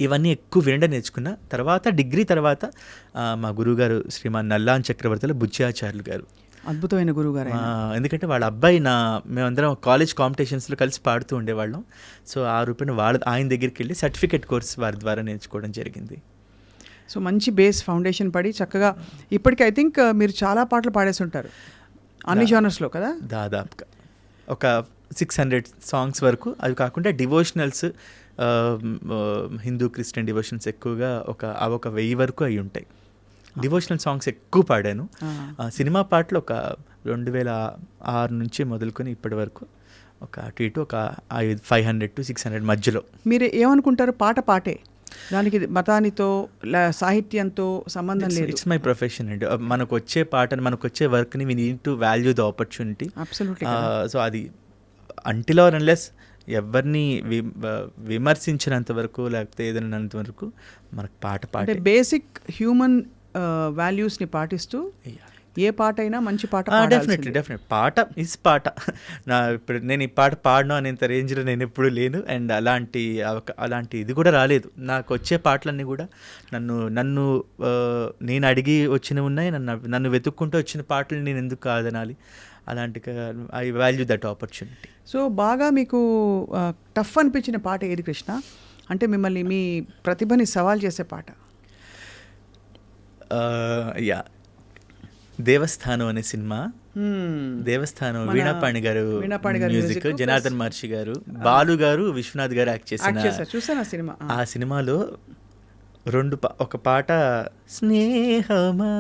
ఇవన్నీ ఎక్కువ వినడం నేర్చుకున్న. తర్వాత డిగ్రీ తర్వాత మా గురువుగారు శ్రీమాన్ నల్లాన్ చక్రవర్తుల బుచ్చాచార్యులు గారు, అద్భుతమైన గురువుగారు. ఎందుకంటే వాళ్ళ అబ్బాయి మేమందరం కాలేజ్ కాంపిటీషన్స్లో కలిసి పాడుతూ ఉండేవాళ్ళం. సో ఆ రూపాయన ఆయన దగ్గరికి వెళ్ళి సర్టిఫికేట్ కోర్స్ వారి ద్వారా నేర్చుకోవడం జరిగింది. సో మంచి బేస్ ఫౌండేషన్ పడి చక్కగా ఇప్పటికీ ఐ థింక్ మీరు చాలా పాటలు పాడేసి ఉంటారు అన్ని జానర్స్లో కదా? దాదాపుగా ఒక 600 సాంగ్స్ వరకు. అవి కాకుండా డివోషనల్స్, హిందూ క్రిస్టియన్ డివోషన్స్ ఎక్కువగా ఒక 1000 వరకు అవి ఉంటాయి. డివోషనల్ సాంగ్స్ ఎక్కువ పాడాను. సినిమా పాటలు ఒక 2006 నుంచి మొదలుకొని ఇప్పటి వరకు ఒక అటు ఇటు ఒక 500 to 600 మధ్యలో. మీరు ఏమనుకుంటారు? పాటే దానికి మతానితో సాహిత్యంతో సంబంధం లేదు. ఇట్స్ మై ప్రొఫెషన్ అండి. మనకు వచ్చే పాటని, మనకు వచ్చే వర్క్ని we need to value the opportunity. So అది అంటిల్ ఆర్ అన్లెస్ ఎవరిని విమర్శించినంత వరకు లేకపోతే ఏదైనంత వరకు మనకు పాట బేసిక్ హ్యూమన్ వాల్యూస్ని పాటిస్తూ ఏ పాట అయినా మంచి పాట. డెఫినెట్లీ పాట ఇస్ పాట. ఇప్పుడు నేను ఈ పాట పాడను అనేంత రేంజ్లో నేను ఎప్పుడూ లేను. అండ్ అలాంటి ఇది కూడా రాలేదు. నాకు వచ్చే పాటలన్నీ కూడా నేను అడిగి వచ్చినవి ఉన్నాయి. నన్ను వెతుక్కుంటూ వచ్చిన పాటలు నేను ఎందుకు కాదనాలి? అలాంటి I value that opportunity. So బాగా మీకు టఫ్ అనిపించిన పాట ఏది కృష్ణ? అంటే మిమ్మల్ని మీ ప్రతిభని సవాల్ చేసే పాట? దేవస్థానం అనే సినిమా. దేవస్థానం వీణాపాణి గారు మ్యూజిక్, జనార్దన్ మహర్షి గారు, బాలు గారు, విశ్వనాథ్ గారు యాక్ట్ చేసిన సినిమా. ఆ సినిమాలో ఒక పాట స్నేహమా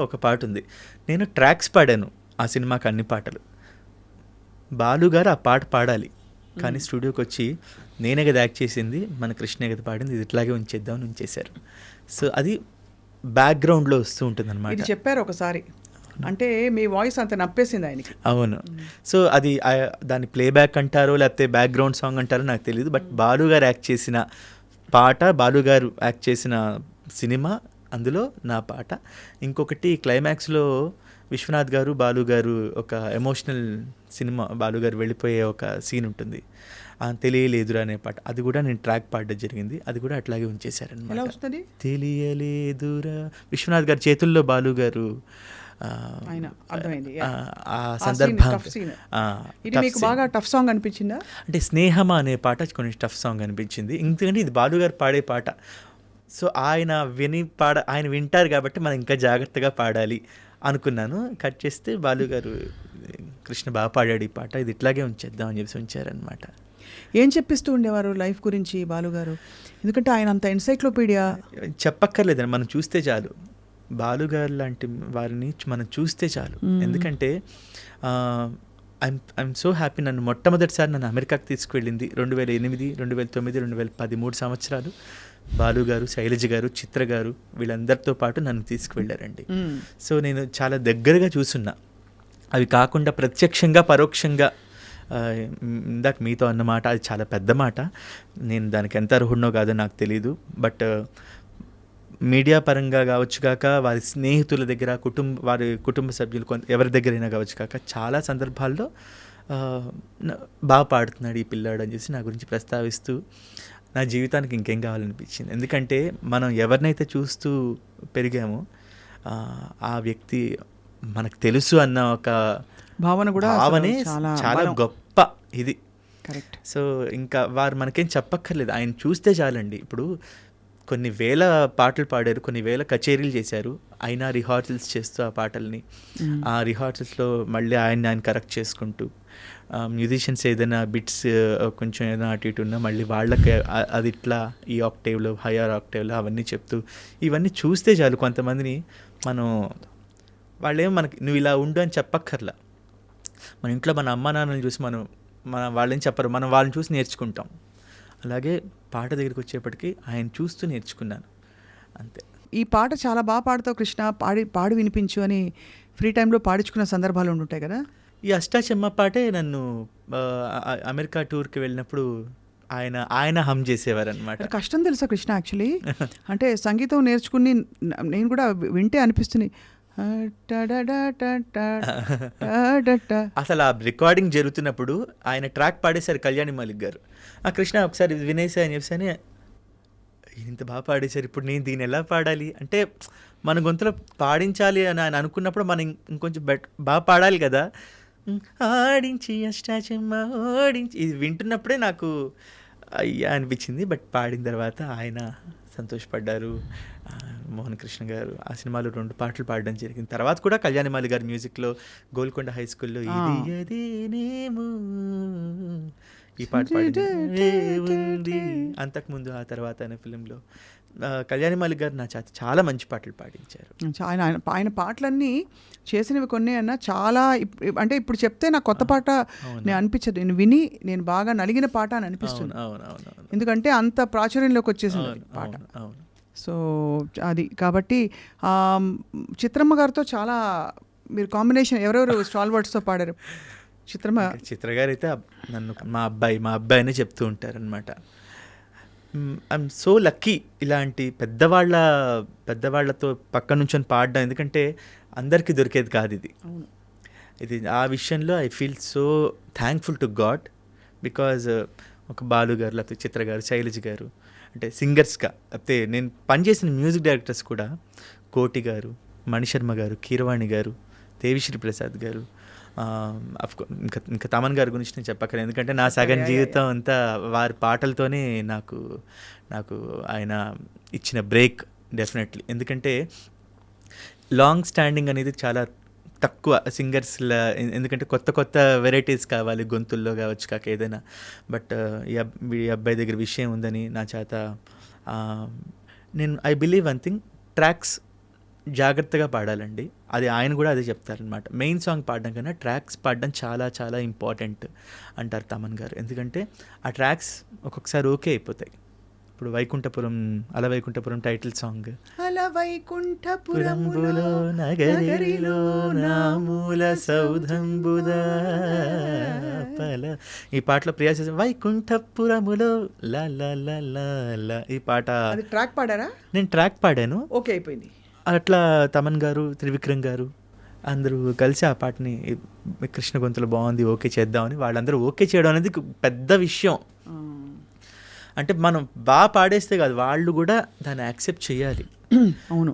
ఒక పాట ఉంది. నేను ట్రాక్స్ పాడాను ఆ సినిమాకి, అన్ని పాటలు. బాలు గారు ఆ పాట పాడాలి కానీ స్టూడియోకి వచ్చి నేనే కదా యాక్ట్ చేసింది, మన కృష్ణే కదా పాడింది, ఇది ఇట్లాగే ఉంచేద్దామని ఉంచేశారు. సో అది బ్యాక్గ్రౌండ్లో వస్తూ ఉంటుంది అనమాట. ఇది చెప్పారు ఒకసారి, అంటే మీ వాయిస్ అంత నప్పేసింది ఆయనకి. అవును. సో అది దాన్ని ప్లేబ్యాక్ అంటారో లేకపోతే బ్యాక్గ్రౌండ్ సాంగ్ అంటారో నాకు తెలియదు. బట్ బాలు గారు యాక్ట్ చేసిన పాట, బాలు గారు యాక్ట్ చేసిన సినిమా, అందులో నా పాట. ఇంకొకటి క్లైమాక్స్లో విశ్వనాథ్ గారు, బాలు గారు ఒక ఎమోషనల్ సినిమా, బాలు గారు వెళ్ళిపోయే ఒక సీన్ ఉంటుంది, తెలియలేదురా అనే పాట. అది కూడా నేను ట్రాక్ పాడడం జరిగింది. అది కూడా అట్లాగే ఉంచేశారనమాట. ఎలా వస్తుంది? తెలియలేదురా, విశ్వనాథ్ గారి చేతుల్లో బాలు గారు ఆయన అర్థమైంది. ఆ సందర్భం. ఇది మీకు బాగా టఫ్ సాంగ్ అనిపించిందా? అంటే స్నేహమా అనే పాట కొంచెం టఫ్ సాంగ్ అనిపించింది, ఎందుకంటే ఇది బాలు గారు పాడే పాట. సో ఆయన ఆయన వింటారు కాబట్టి మనం ఇంకా జాగ్రత్తగా పాడాలి అనుకున్నాను. కట్ చేస్తే బాలు గారు, కృష్ణ బాగా పాడాడు ఈ పాట, ఇది ఇట్లాగే ఉంచేద్దాం అని చెప్పి ఉంచారనమాట. ఏం చెప్పిస్తూ ఉండేవారు లైఫ్ గురించి బాలుగారు? ఎందుకంటే ఆయన అంత ఎన్సైక్లోపీడియా. చెప్పక్కర్లేదండి, మనం చూస్తే చాలు. బాలుగారు లాంటి వారిని మనం చూస్తే చాలు. ఎందుకంటే ఐఎమ్ సో హ్యాపీ. నన్ను మొట్టమొదటిసారి నన్ను అమెరికాకి తీసుకువెళ్ళింది 2008, 2009, 2013 సంవత్సరాలు. బాలు గారు, శైలజ గారు, చిత్ర గారు, వీళ్ళందరితో పాటు నన్ను తీసుకువెళ్ళారండి. సో నేను చాలా దగ్గరగా చూసున్నా. అవి కాకుండా ప్రత్యక్షంగా, పరోక్షంగా, ఇందాక మీతో అన్నమాట అది చాలా పెద్ద మాట, నేను దానికి ఎంత అర్హుడినో కాదో నాకు తెలీదు. బట్ మీడియా పరంగా కావచ్చు కాక, వారి స్నేహితుల దగ్గర, వారి కుటుంబ సభ్యులు ఎవరి దగ్గరైనా కావచ్చు కాక, చాలా సందర్భాల్లో బాగా పాడుతున్నాడు ఈ పిల్లాడు అని చెప్పి నా గురించి ప్రస్తావిస్తూ నా జీవితానికి ఇంకేం కావాలనిపించింది. ఎందుకంటే మనం ఎవరినైతే చూస్తూ పెరిగామో ఆ వ్యక్తి మనకు తెలుసు అన్న ఒక భావనే చాలా గొప్ప ఇది. కరెక్ట్. సో ఇంకా వారు మనకేం చెప్పక్కర్లేదు, ఆయన చూస్తే చాలండి. ఇప్పుడు కొన్ని వేల పాటలు పాడారు, కొన్ని వేల కచేరీలు చేశారు, అయినా రిహార్సల్స్ చేస్తూ ఆ పాటల్ని, ఆ రిహార్సల్స్లో మళ్ళీ ఆయన కరెక్ట్ చేసుకుంటూ, మ్యూజిషియన్స్ ఏదైనా బిట్స్ కొంచెం ఏదైనా అటు ఇటు ఉన్నా మళ్ళీ వాళ్ళకి అది ఇట్లా ఈ ఆక్టేవ్లో, హయ్యర్ ఆక్టేవ్లో అవన్నీ చెప్తూ, ఇవన్నీ చూస్తే చాలు కొంతమందిని మనం, వాళ్ళేమో మనకి నువ్వు ఇలా ఉండు అని చెప్పక్కర్లా. మన ఇంట్లో మన అమ్మ నాన్నని చూసి మన వాళ్ళని చెప్పరు, మనం వాళ్ళని చూసి నేర్చుకుంటాం. అలాగే పాట దగ్గరికి వచ్చేప్పటికి ఆయన చూస్తూ నేర్చుకున్నాను అంతే. ఈ పాట చాలా బాగా పాడతావు కృష్ణ, పాడి వినిపించు అని ఫ్రీ టైంలో పాడించుకున్న సందర్భాలు ఉంటుంటాయి కదా. ఈ అష్టాచెమ్మ పాటే నన్ను అమెరికా టూర్కి వెళ్ళినప్పుడు ఆయన హమ్ చేసేవారు అనమాట. కష్టం తెలుసా కృష్ణ యాక్చువల్లీ, అంటే సంగీతం నేర్చుకుని నేను కూడా వింటే అనిపిస్తుంది. అసలు ఆ రికార్డింగ్ జరుగుతున్నప్పుడు ఆయన ట్రాక్ పాడేశారు కళ్యాణి మాలిక్ గారు. కృష్ణ ఒకసారి వినేసా అని చెప్పని, ఇంత బాగా పాడేశారు, ఇప్పుడు నేను దీన్ని ఎలా పాడాలి అంటే, మన గొంతులో పాడించాలి అని ఆయన అనుకున్నప్పుడు మనం ఇంకొంచెం బాగా పాడాలి కదా. ఆడించి అష్టాచెమ్మ ఓడించి, ఇది వింటున్నప్పుడే నాకు అయ్యా అనిపించింది. బట్ పాడిన తర్వాత ఆయన సంతోషపడ్డారు. మోహన్ కృష్ణ గారు ఆ సినిమాలో 2 పాటలు పాడడం జరిగింది. తర్వాత కూడా కళ్యాణి మాలి గారి మ్యూజిక్లో గోల్కొండ హై స్కూల్లో ఇది అదేనేమో ఈ పాట పాడింది. అంతకుముందు ఆ తర్వాత అనే ఫిలింలో కళ్యాణి మాలి గారు నా చాలా మంచి పాటలు పాడించారు. ఆయన పాటలన్నీ చేసినవి కొన్ని అన్న చాలా, అంటే ఇప్పుడు చెప్తే నాకు కొత్త పాట నేను అనిపించదు, నేను విని నేను బాగా నలిగిన పాట అని అనిపిస్తుంది. ఎందుకంటే అంత ప్రాచుర్యంలోకి వచ్చేసింది పాట. సో అది కాబట్టి చిత్రమ్మ గారితో చాలా మీరు కాంబినేషన్, ఎవరెవరు స్టాల్ వర్డ్స్తో పాడారు? చిత్ర గారు అయితే నన్ను మా అబ్బాయి అనే చెప్తూ ఉంటారనమాట. ఐఎమ్ సో లక్కీ ఇలాంటి పెద్దవాళ్ళతో పక్క నుంచొని పాడడం, ఎందుకంటే అందరికీ దొరికేది కాదు ఇది. ఆ విషయంలో I feel so thankful to God, because ఒక బాలు గారు, లేకపోతే చిత్ర గారు, శైలజ గారు, అంటే సింగర్స్గా, లేకపోతే నేను పనిచేసిన మ్యూజిక్ డైరెక్టర్స్ కూడా కోటి గారు, మణిశర్మ గారు, కీరవాణి గారు, దేవిశ్రీ ప్రసాద్ గారు, ఇంకా తమన్ గారి గురించి నేను చెప్పక్కర్లేదు, ఎందుకంటే నా సగం జీవితం అంతా వారి పాటలతోనే నాకు ఆయన ఇచ్చిన బ్రేక్ డెఫినెట్లీ. ఎందుకంటే లాంగ్ స్టాండింగ్ అనేది చాలా తక్కువ సింగర్స్లో, ఎందుకంటే కొత్త వెరైటీస్ కావాలి గొంతుల్లో కావచ్చు కాక ఏదైనా. బట్ ఈ అబ్బాయి దగ్గర విషయం ఉందని నా చేత, నేను I believe one thing, tracks జాగ్రత్తగా పాడాలండి. అది ఆయన కూడా అదే చెప్తారనమాట. మెయిన్ సాంగ్ పాడడం కన్నా ట్రాక్స్ పాడడం చాలా చాలా ఇంపార్టెంట్ అంటారు తమన్ గారు. ఎందుకంటే ఆ ట్రాక్స్ ఒక్కొక్కసారి ఓకే అయిపోతాయి. ఇప్పుడు వైకుంఠపురం అల వైకుంఠపురం టైటిల్ సాంగ్ అలా వైకుంఠపురములో పురంబులో నగరిలో నామూల సౌధంబుద పల. ఈ పాటలో ప్రియా చేసే వైకుంఠపురములో లా లా లా లా లా. ఈ పాట అది ట్రాక్ పాడారా? నేను ట్రాక్ పాడాను. ఓకే అయిపోయింది. అట్లా తమన్ గారు, త్రివిక్రమ్ గారు అందరూ కలిసి ఆ పాటని కృష్ణ గొంతులో బాగుంది ఓకే చేద్దామని వాళ్ళందరూ ఓకే చేయడం అనేది పెద్ద విషయం. అంటే మనం బాగా పాడేస్తే కాదు, వాళ్ళు కూడా దాన్ని యాక్సెప్ట్ చేయాలి. అవును.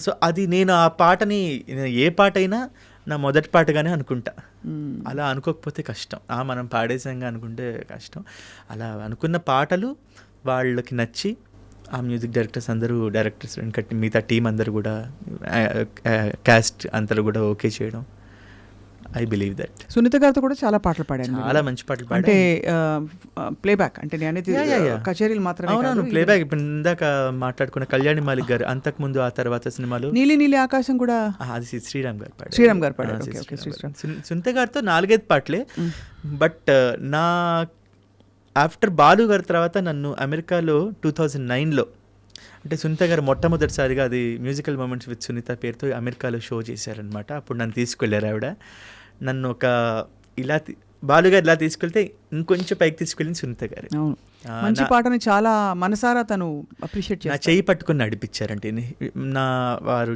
సో అది నేను ఆ పాటని ఏ పాట అయినా నా మొదటి పాటగానే అనుకుంటా. అలా అనుకోకపోతే కష్టం. మనం పాడేసాంగా అనుకుంటే కష్టం. అలా అనుకున్న పాటలు వాళ్ళకి నచ్చి ఆ మ్యూజిక్ డైరెక్టర్స్ అందరూ, డైరెక్టర్స్ వెంకట్ మిగతా టీం అందరూ కూడా, క్యాస్ట్ అందరూ కూడా ఓకే చేయడం. I believe that. సునీత గారితో కూడా చాలా పాటలు పాడాను. చాలా మంచి పాటలు అంటే పాడాను. ప్లేబ్యాక్ అంటే నేను అనేది కచేరీలు మాత్రమే. అవునవును, ప్లేబ్యాక్. ఇప్పుడు ఇందాక మాట్లాడుకున్న కళ్యాణి మాలిక్ గారు, అంతకుముందు ఆ తర్వాత సినిమాలు నీలి నీలి ఆకాశం కూడా అది శ్రీరామ్ గారు పాడారు. శ్రీరామ్ గారు పాడారు. సునీత గారితో 4-5 పాటలే. బట్ నా ఆఫ్టర్ బాలు గారి తర్వాత నన్ను అమెరికాలో 2009లో, అంటే సునీత గారు మొట్టమొదటిసారిగా అది మ్యూజికల్ మూమెంట్స్ విత్ సునీత పేరుతో అమెరికాలో షో చేశారనమాట. అప్పుడు నన్ను తీసుకెళ్ళారు ఆవిడ. నన్ను ఒక ఇలా బాలుగారు ఇలా తీసుకెళ్తే ఇంకొంచెం పైకి తీసుకెళ్ళింది సునీత గారు. మంచి పాటని చాలా మనసారా తను అప్రిషియేట్ చేశారు. నా చేయి పట్టుకుని నడిపించారంటే వారు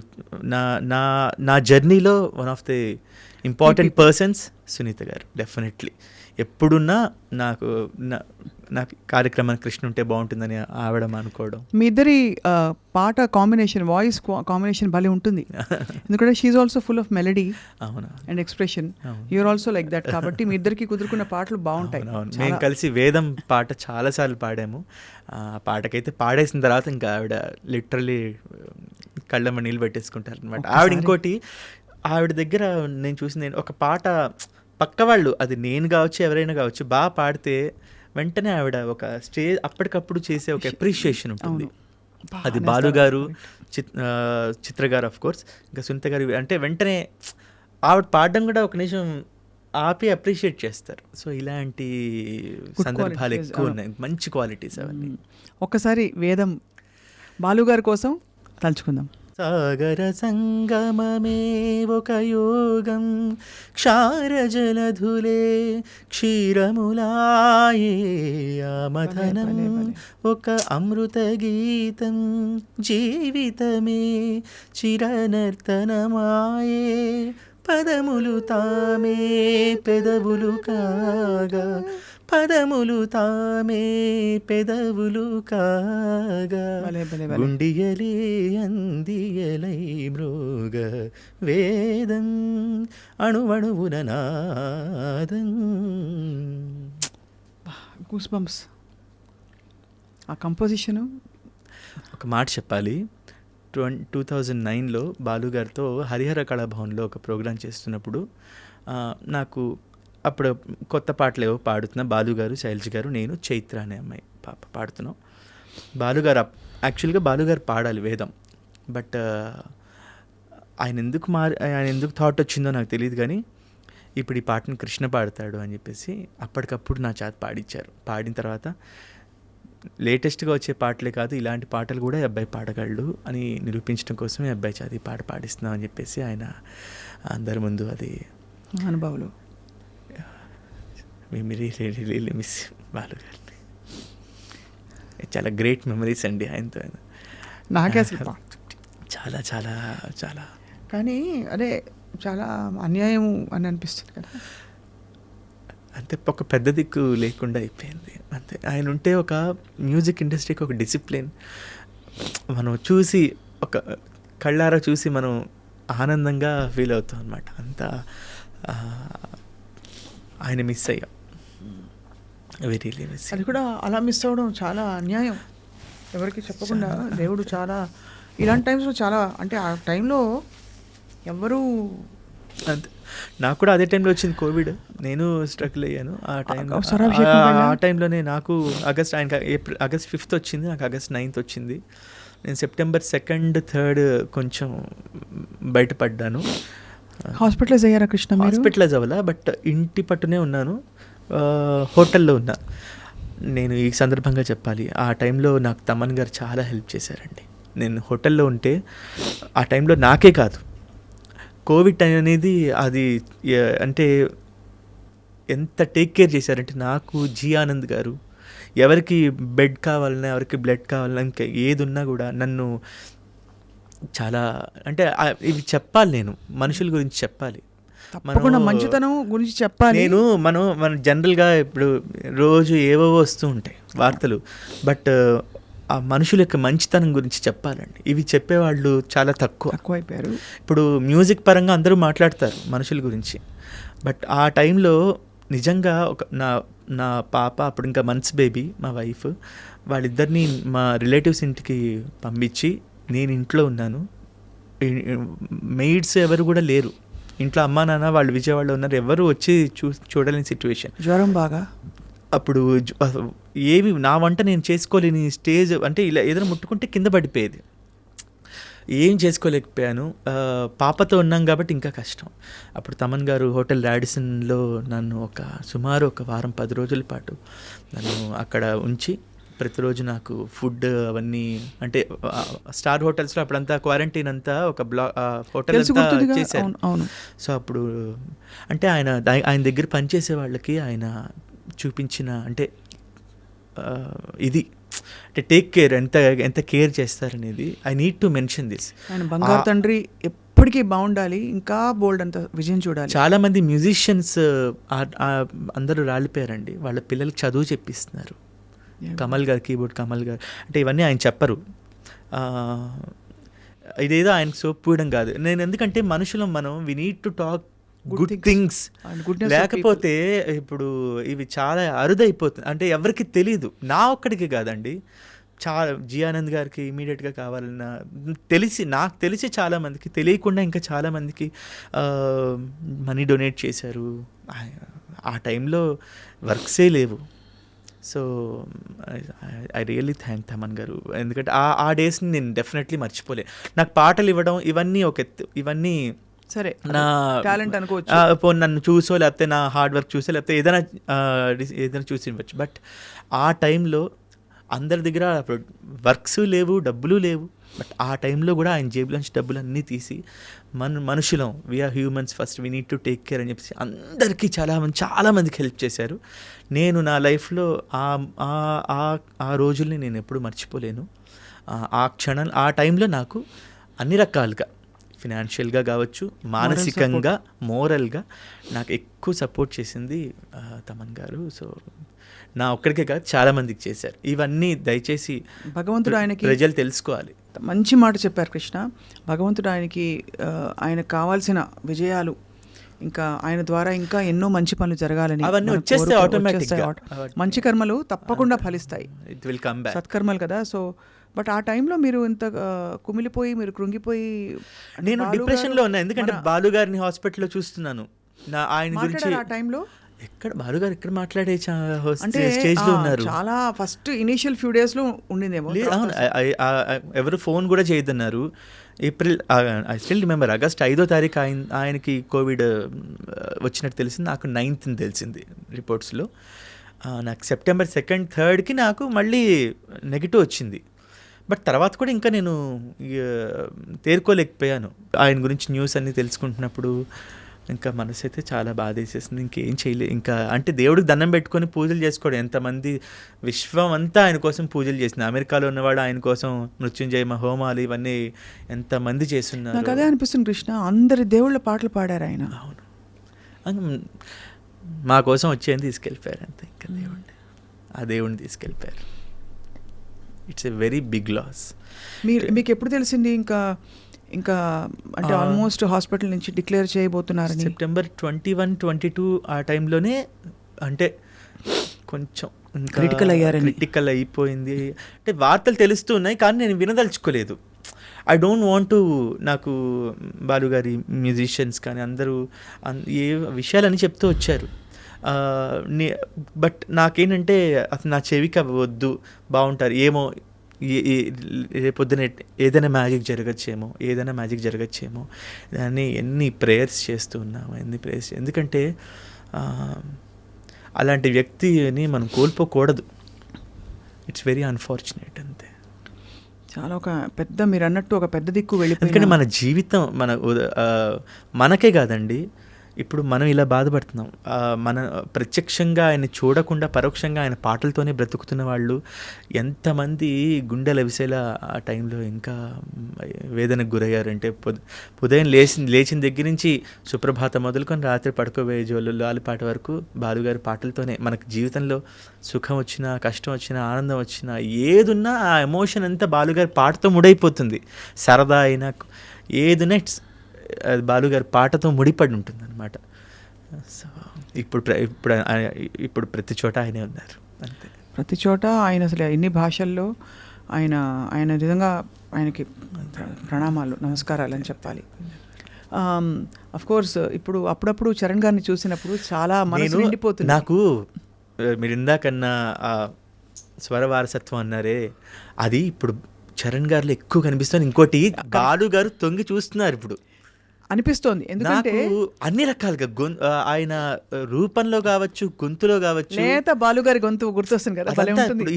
నా జర్నీలో one of the important persons Sunitha గారు. డెఫినెట్లీ ఎప్పుడున్నా నాకు కార్యక్రమానికి కృష్ణ ఉంటే బాగుంటుందని ఆవిడ అనుకోవడం. మీ ఇద్దరి పాట కాంబినేషన్, వాయిస్ కాంబినేషన్ భలే ఉంటుంది. ఎందుకంటే she's also full of melody and expression. You're also like that. కాబట్టి మీ ఇద్దరికి కుదురుకున్న పాటలు బాగుంటాయి. మేము కలిసి వేదం పాట చాలాసార్లు పాడాము. ఆ పాటకైతే పాడేసిన తర్వాత ఇంకా ఆవిడ లిటరలీ కళ్ళమ్మ నీళ్ళు పెట్టేసుకుంటారు అనమాట. ఆవిడ ఇంకోటి, ఆవిడ దగ్గర నేను చూసింది ఒక పాట పక్క వాళ్ళు, అది నేను కావచ్చు ఎవరైనా కావచ్చు, బాగా పాడితే వెంటనే ఆవిడ ఒక స్టేజ్ అప్పటికప్పుడు చేసే ఒక అప్రిషియేషన్ ఉంటుంది. అది బాలు గారు, చిత్ర గారు ఆఫ్ కోర్స్, ఇంకా సునీత గారు అంటే వెంటనే ఆవిడ పాడడం కూడా ఒక నిమిషం ఆపి అప్రిషియేట్ చేస్తారు. సో ఇలాంటి సందర్భాలు ఎక్కువ ఉన్నాయి, మంచి క్వాలిటీస్ అవన్నీ. ఒక్కసారి వేదం బాలుగారి కోసం తలుచుకుందాం. సాగర సంగమమే ఒక యోగం, క్షారజలధులే క్షీరములాయే, ఆమథనం ఒక అమృత గీతం, జీవితమే చిరనర్తనమాయే, పదములు తామే పెదవులు కాగా, పదములు తామే పెదవులు కాగా, గుండియలే అందియలై మృగ వేదం అణువణువున నాదం. Goose bumps. ఆ కంపోజిషను. ఒక మాట చెప్పాలి, 2009లో బాలుగారితో హరిహర కళాభవన్లో ఒక ప్రోగ్రాం చేస్తున్నప్పుడు నాకు అప్పుడు కొత్త పాటలు ఏవో పాడుతున్నా. బాలుగారు, శైలజ గారు, నేను, చైత్ర అనే అమ్మాయి పాడుతున్నాం. బాలుగారు యాక్చువల్గా బాలుగారు పాడాలి వేదం. బట్ ఆయన ఎందుకు థాట్ వచ్చిందో నాకు తెలియదు, కానీ ఇప్పుడు ఈ పాటను కృష్ణ పాడతాడు అని చెప్పేసి అప్పటికప్పుడు నా చేత పాడించారు. పాడిన తర్వాత లేటెస్ట్గా వచ్చే పాటలే కాదు, ఇలాంటి పాటలు కూడా ఈ అబ్బాయి పాడగలడు అని నిరూపించడం కోసం ఈ అబ్బాయి చేత ఈ పాట పాడిస్తున్నాం అని చెప్పేసి ఆయన అందరి ముందు, అది అనుభవాలు. రియల్లీ మిస్ బాలు గారిని. చాలా గ్రేట్ మెమరీస్ అండి ఆయనతో. నాకే అసలు చాలా చాలా చాలా, కానీ అదే చాలా అన్యాయం అని అనిపిస్తుంది కదా. అంతే, ఒక పెద్ద దిక్కు లేకుండా అయిపోయింది అంతే. ఆయన ఉంటే ఒక మ్యూజిక్ ఇండస్ట్రీకి ఒక డిసిప్లిన్ మనం చూసి, ఒక కళ్ళారా చూసి మనం ఆనందంగా ఫీల్ అవుతాం అన్నమాట. అంతా ఆయన మిస్ అయ్యాం. Very miss. అది కూడా అలా మిస్ అవ్వడం చాలా అన్యాయం. ఎవరికి చెప్పకుండా దేవుడు చాలా ఇలాంటి టైమ్స్లో చాలా, అంటే ఆ టైంలో ఎవరు, అంతే. నాకు కూడా అదే టైంలో వచ్చింది కోవిడ్, నేను స్ట్రగుల్ అయ్యాను ఆ టైంలో. ఆ టైంలోనే నాకు ఆగస్ట్ 5th వచ్చింది, నాకు ఆగస్ట్ 9th వచ్చింది. నేను సెప్టెంబర్ 2nd 3rd కొంచెం బయటపడ్డాను. హాస్పిటలైజ్ అయ్యారా కృష్ణ మీరు? హాస్పిటలైజ్ అవ్వాలా, బట్ ఇంటి పట్టునే ఉన్నాను, హోటల్లో ఉన్నా. నేను ఈ సందర్భంగా చెప్పాలి, ఆ టైంలో నాకు తమన్ గారు చాలా హెల్ప్ చేశారండి. నేను హోటల్లో ఉంటే ఆ టైంలో నాకే కాదు, కోవిడ్ టైం అనేది అది అంటే ఎంత టేక్ కేర్ చేశారంటే నాకు జీ ఆనంద్ గారు ఎవరికి బెడ్ కావాలన్నా, ఎవరికి బ్లడ్ కావాలన్నా, ఇంకా ఏది ఉన్నా కూడా నన్ను చాలా అంటే ఇవి చెప్పాలి, నేను మనుషుల గురించి చెప్పాలి. తప్పకుండా మంచితనం గురించి చెప్పాలి. మన జనరల్గా ఇప్పుడు రోజు ఏవో వస్తూ ఉంటాయి వార్తలు, బట్ ఆ మనుషుల యొక్క మంచితనం గురించి చెప్పాలండి. ఇవి చెప్పేవాళ్ళు చాలా తక్కువైపోయారు. ఇప్పుడు మ్యూజిక్ పరంగా అందరూ మాట్లాడతారు మనుషుల గురించి, బట్ ఆ టైంలో నిజంగా నా పాప అప్పుడు ఇంకా మంత్స్ బేబీ, మా వైఫ్, వాళ్ళిద్దరిని మా రిలేటివ్స్ ఇంటికి పంపించి నేను ఇంట్లో ఉన్నాను. మెయిడ్స్ ఎవరు కూడా లేరు ఇంట్లో, అమ్మా నాన్న వాళ్ళు విజయవాడలో ఉన్నారు, ఎవరు వచ్చి చూడలేని సిచ్యువేషన్. జ్వరం బాగా అప్పుడు ఏమి నా వంట నేను చేసుకోలేని స్టేజ్, అంటే ఇలా ఏదైనా ముట్టుకుంటే కింద పడిపోయేది, ఏం చేసుకోలేకపోయాను. పాపతో ఉన్నాం కాబట్టి ఇంకా కష్టం. అప్పుడు తమన్ గారు హోటల్ రాడిసన్లో నన్ను సుమారు ఒక వారం 10 రోజుల పాటు నన్ను అక్కడ ఉంచి ప్రతిరోజు నాకు ఫుడ్ అవన్నీ, అంటే స్టార్ హోటల్స్లో అప్పుడంతా క్వారంటైన్ అంతా ఒక హోటల్ అంతా చేశారు. సో అప్పుడు అంటే ఆయన దగ్గర పనిచేసే వాళ్ళకి ఆయన చూపించిన అంటే ఇది అంటే టేక్ కేర్, ఎంత కేర్ చేస్తారనేది I need to mention this. ఆయన బంగారు తండ్రి ఎప్పటికీ బాగుండాలి, ఇంకా బోల్డ్ అంత విజయం చూడాలి. చాలామంది మ్యూజిషియన్స్ అందరూ రాలిపోయారండి, వాళ్ళ పిల్లలకి చదువు చెప్పిస్తున్నారు. కమల్ గారు, కీబోర్డ్ కమల్ గారు, అంటే ఇవన్నీ ఆయన చెప్పరు. ఇదేదో ఆయనకు సోప్ పూయడం కాదు. నేను ఎందుకంటే మనుషులం మనం, we need to talk good things. లేకపోతే ఇప్పుడు ఇవి చాలా అరుదైపోతుంది, అంటే ఎవరికి తెలీదు, నా ఒక్కడికి కాదండి, చాలా జీ ఆనంద్ గారికి ఇమీడియట్గా కావాలన్నా నాకు తెలిసి చాలామందికి తెలియకుండా ఇంకా చాలామందికి మనీ డొనేట్ చేశారు. ఆ టైంలో వర్క్సే లేవు. So I really thank Thaman గారు, ఎందుకంటే ఆ డేస్ని నేను డెఫినెట్లీ మర్చిపోలే. నాకు పాటలు ఇవ్వడం ఇవన్నీ ఒక ఎత్తు, ఇవన్నీ సరే నా టాలెంట్ అనుకోవచ్చు, నన్ను చూసో లేకపోతే నా హార్డ్ వర్క్ చూసో లేకపోతే ఏదైనా చూసి ఇవ్వచ్చు. బట్ ఆ టైంలో అందరి దగ్గర వర్క్స్ లేవు, డబ్బులు లేవు, బట్ ఆ టైంలో కూడా ఆయన జేబులోంచి డబ్బులు అన్నీ తీసి మనుషులం, we're humans first, we need to take care అని చెప్పేసి అందరికీ చాలామందికి హెల్ప్ చేశారు. నేను నా లైఫ్లో ఆ రోజుల్ని నేను ఎప్పుడు మర్చిపోలేను. ఆ టైంలో నాకు అన్ని రకాలుగా ఫినాన్షియల్గా కావచ్చు, మానసికంగా, మోరల్గా నాకు ఎక్కువ సపోర్ట్ చేసింది తమన్ గారు. సో నా ఒక్కడికే కాదు, చాలామందికి చేశారు. ఇవన్నీ దయచేసి భగవంతుడు ఆయనకి ప్రజలు తెలుసుకోవాలి. మంచి మాట చెప్పారు కృష్ణ. భగవంతుడు ఆయనకు కావాల్సిన విజయాలు, ఇంకా ఆయన ద్వారా ఇంకా ఎన్నో మంచి పనులు జరగాలని, అవన్నీ వచ్చేస్తే ఆటోమేటిక్గా మంచి కర్మలు తప్పకుండా ఫలిస్తాయి, ఇట్ విల్ కమ్ బ్యాక్, సత్కర్మలు కదా. సో బట్ ఆ టైంలో మీరు ఇంత కుమిలిపోయి, మీరు కృంగిపోయి, నేను డిప్రెషన్లో ఉన్నా, ఎందుకంటే బాలుగారిని హాస్పిటల్లో చూస్తున్నాను. ఆయన గురించి ఆ టైంలో ఎక్కడ బాలుగారు ఎక్కడ మాట్లాడే స్టేజ్లో ఉన్నారు. చాలా ఫస్ట్ ఇనీషియల్ ఫ్యూ డేస్లో ఉండిందేమో. ఎవరు ఫోన్ కూడా చేయొద్దన్నారు. April, I still remember, August 5వ తారీఖు ఆయనకి కోవిడ్ వచ్చినట్టు తెలిసింది. నాకు 9th తెలిసింది రిపోర్ట్స్లో. నాకు సెప్టెంబర్ 2nd 3rdకి నాకు మళ్ళీ నెగిటివ్ వచ్చింది. బట్ తర్వాత కూడా ఇంకా నేను తేరుకోలేకపోయాను. ఆయన గురించి న్యూస్ అన్నీ తెలుసుకుంటున్నప్పుడు ఇంకా మనసు అయితే చాలా బాధ వేసేసింది. ఇంకేం చేయలేదు, ఇంకా అంటే దేవుడికి దండం పెట్టుకొని పూజలు చేసుకోవడం. ఎంతమంది విశ్వం అంతా ఆయన కోసం పూజలు చేసింది. అమెరికాలో ఉన్నవాడు ఆయన కోసం మృత్యుంజయ హోమాలు ఇవన్నీ ఎంతమంది చేస్తున్నారు. నాకు అదే అనిపిస్తుంది కృష్ణ, అందరి దేవుళ్ళ పాటలు పాడారు ఆయన. అవును, మా కోసం వచ్చేది తీసుకెళ్ళిపోయారు అంతే. ఇంకా దేవుడిని తీసుకెళ్ళిపోయారు. It's a very big loss. మీకు ఎప్పుడు తెలిసింది ఇంకా అంటే ఆల్మోస్ట్ హాస్పిటల్ నుంచి డిక్లేర్ చేయబోతున్నారని? సెప్టెంబర్ 21, 22 ఆ టైంలోనే, అంటే కొంచెం ఇంకా క్రిటికల్ అయిపోయింది. అంటే వార్తలు తెలుస్తూ ఉన్నాయి కానీ నేను వినదలుచుకోలేదు. ఐ డోంట్ వాంట్ టు, నాకు బాలుగారి మ్యూజిషియన్స్ కానీ అందరూ ఏ విషయాలని చెప్తూ వచ్చారు. బట్ నాకేంటంటే అసలు నా చెవికి వద్దు, బాగుంటారు ఏమో, రేపొద్దున ఏదైనా మ్యాజిక్ జరగచ్చేమో దాన్ని ఎన్ని ప్రేయర్స్ చేస్తూ ఉన్నాము, ఎందుకంటే అలాంటి వ్యక్తిని మనం కోల్పోకూడదు. ఇట్స్ వెరీ అన్ఫార్చునేట్ అంతే. చాలా ఒక పెద్ద, మీరు అన్నట్టు ఒక పెద్ద దిక్కు ఎందుకంటే వెళ్ళిపోయింది. మన జీవితం మనకే కాదండి, ఇప్పుడు మనం ఇలా బాధపడుతున్నాం, మన ప్రత్యక్షంగా ఆయన చూడకుండా పరోక్షంగా ఆయన పాటలతోనే బ్రతుకుతున్న వాళ్ళు ఎంతమంది గుండెల విసేలా ఆ టైంలో ఇంకా వేదనకు గురయ్యారంటే, ఉదయం లేచిన దగ్గర నుంచి సుప్రభాతం మొదలుకొని రాత్రి పడుకోబోయే జోలు పాట వరకు బాలుగారి పాటలతోనే మనకు జీవితంలో సుఖం వచ్చినా, కష్టం వచ్చినా, ఆనందం వచ్చినా, ఏదున్నా ఆ ఎమోషన్ అంతా బాలుగారి పాటతో ముడైపోతుంది. సరదా అయినా ఏదున్నా బాలుగారి పాటతో ముడిపడి ఉంటుంది అనమాట. సో ఇప్పుడు ప్రతి చోట ఆయనే ఉన్నారు అంతే. ప్రతి చోట ఆయన అసలు ఎన్ని భాషల్లో ఆయన నిజంగా ఆయనకి ప్రణామాలు, నమస్కారాలు అని చెప్పాలి. అఫ్ కోర్స్ ఇప్పుడు అప్పుడప్పుడు చరణ్ గారిని చూసినప్పుడు చాలా మనసు నిండిపోతుంది. నాకు మీరు ఇందాకన్నా స్వర వారసత్వం అన్నారే, అది ఇప్పుడు చరణ్ గారిలో ఎక్కువ కనిపిస్తుంది. ఇంకోటి బాలు గారు తొంగి చూస్తున్నారు ఇప్పుడు అనిపిస్తోంది. ఎందుకంటే అన్ని రకాలుగా ఆయన రూపంలో కావచ్చు, గొంతులో కావచ్చు, నేత బాలుగారి గొంతు గుర్తొస్తుంది కదా.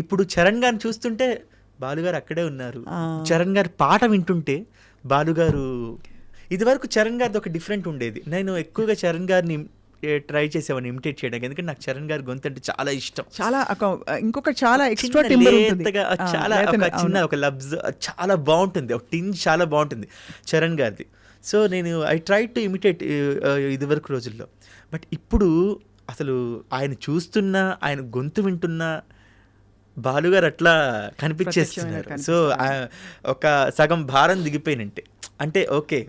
ఇప్పుడు చరణ్ గారిని చూస్తుంటే బాలుగారు అక్కడే ఉన్నారు. చరణ్ గారి పాట వింటుంటే బాలుగారు, ఇది వరకు చరణ్ గారిది ఒక డిఫరెంట్ ఉండేది. నేను ఎక్కువగా చరణ్ గారిని ట్రై చేసేవాడిని ఇమిటేట్ చేయడానికి, ఎందుకంటే నాకు చరణ్ గారి గొంతు అంటే చాలా ఇష్టం. చాలా ఇంకొక చాలా ఎక్స్ట్రా టింబర్ ఉంటుంది, చాలా చిన్న ఒక లబ్జ్ చాలా బాగుంటుంది, ఒక టింజ్ చాలా బాగుంటుంది చరణ్ గారిది. సో నేను ఐ ట్రై టు ఇమిటేట్ ఇది వరకు రోజుల్లో. బట్ ఇప్పుడు అసలు ఆయన చూస్తున్నా, ఆయన గొంతు వింటున్నా బాలుగారు అట్లా కనిపించేస్తున్నారు. సో ఒక సగం భారం దిగిపోయినంటే, అంటే ఓకే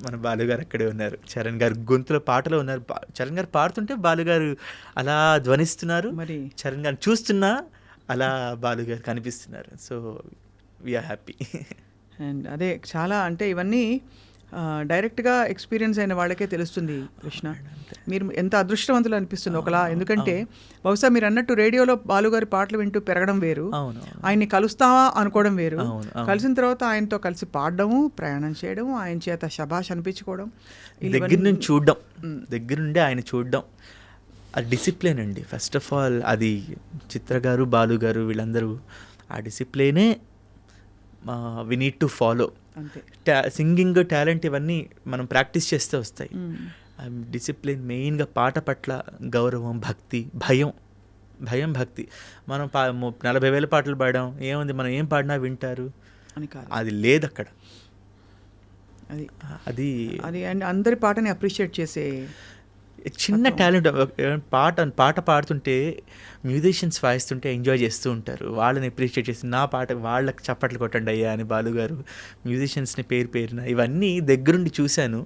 మన బాలుగారు అక్కడే ఉన్నారు, చరణ్ గారు గొంతులో పాటలో ఉన్నారు, చరణ్ గారు పాడుతుంటే బాలుగారు అలా ధ్వనిస్తున్నారు, మరి చరణ్ గారు చూస్తున్నా అలా బాలుగారు కనిపిస్తున్నారు. So we are happy. అండ్ అదే చాలా, అంటే ఇవన్నీ డైరెక్ట్గా ఎక్స్పీరియన్స్ అయిన వాళ్ళకే తెలుస్తుంది కృష్ణ. మీరు ఎంత అదృష్టవంతులు అనిపిస్తుంది ఒకలా. ఎందుకంటే బహుశా మీరు అన్నట్టు రేడియోలో బాలుగారి పాటలు వింటూ పెరగడం వేరు, ఆయన్ని కలుస్తావా అనుకోవడం వేరు, కలిసిన తర్వాత ఆయనతో కలిసి పాడడము, ప్రయాణం చేయడం, ఆయన చేత శభాష్ అనిపించుకోవడం, దగ్గర నుండి ఆయన చూడడం, అది డిసిప్లిన్ అండి. ఫస్ట్ ఆఫ్ ఆల్ అది చిత్ర గారు, బాలు గారు వీళ్ళందరూ ఆ డిసిప్లినే we need to follow. Singing talent ఇవన్నీ మనం ప్రాక్టీస్ చేస్తే వస్తాయి. డిసిప్లిన్ మెయిన్గా, పాట పట్ల గౌరవం, భక్తి, భయం భక్తి. మనం 40,000 పాటలు పాడాం, ఏముంది మనం ఏం పాడినా వింటారు అని కాదు, అది లేదు అక్కడ. అది అండ్ అందరి పాటని అప్రిషియేట్ చేసే చిన్న టాలెంట్. పాట పాడుతుంటే మ్యూజిషియన్స్ వాయిస్తుంటే ఎంజాయ్ చేస్తూ ఉంటారు, వాళ్ళని అప్రిషియేట్ చేసి నా పాట వాళ్ళకి చప్పట్లు కొట్టండి అయ్యా అని బాలుగారు మ్యూజిషియన్స్ని పేరున ఇవన్నీ దగ్గరుండి చూశాను.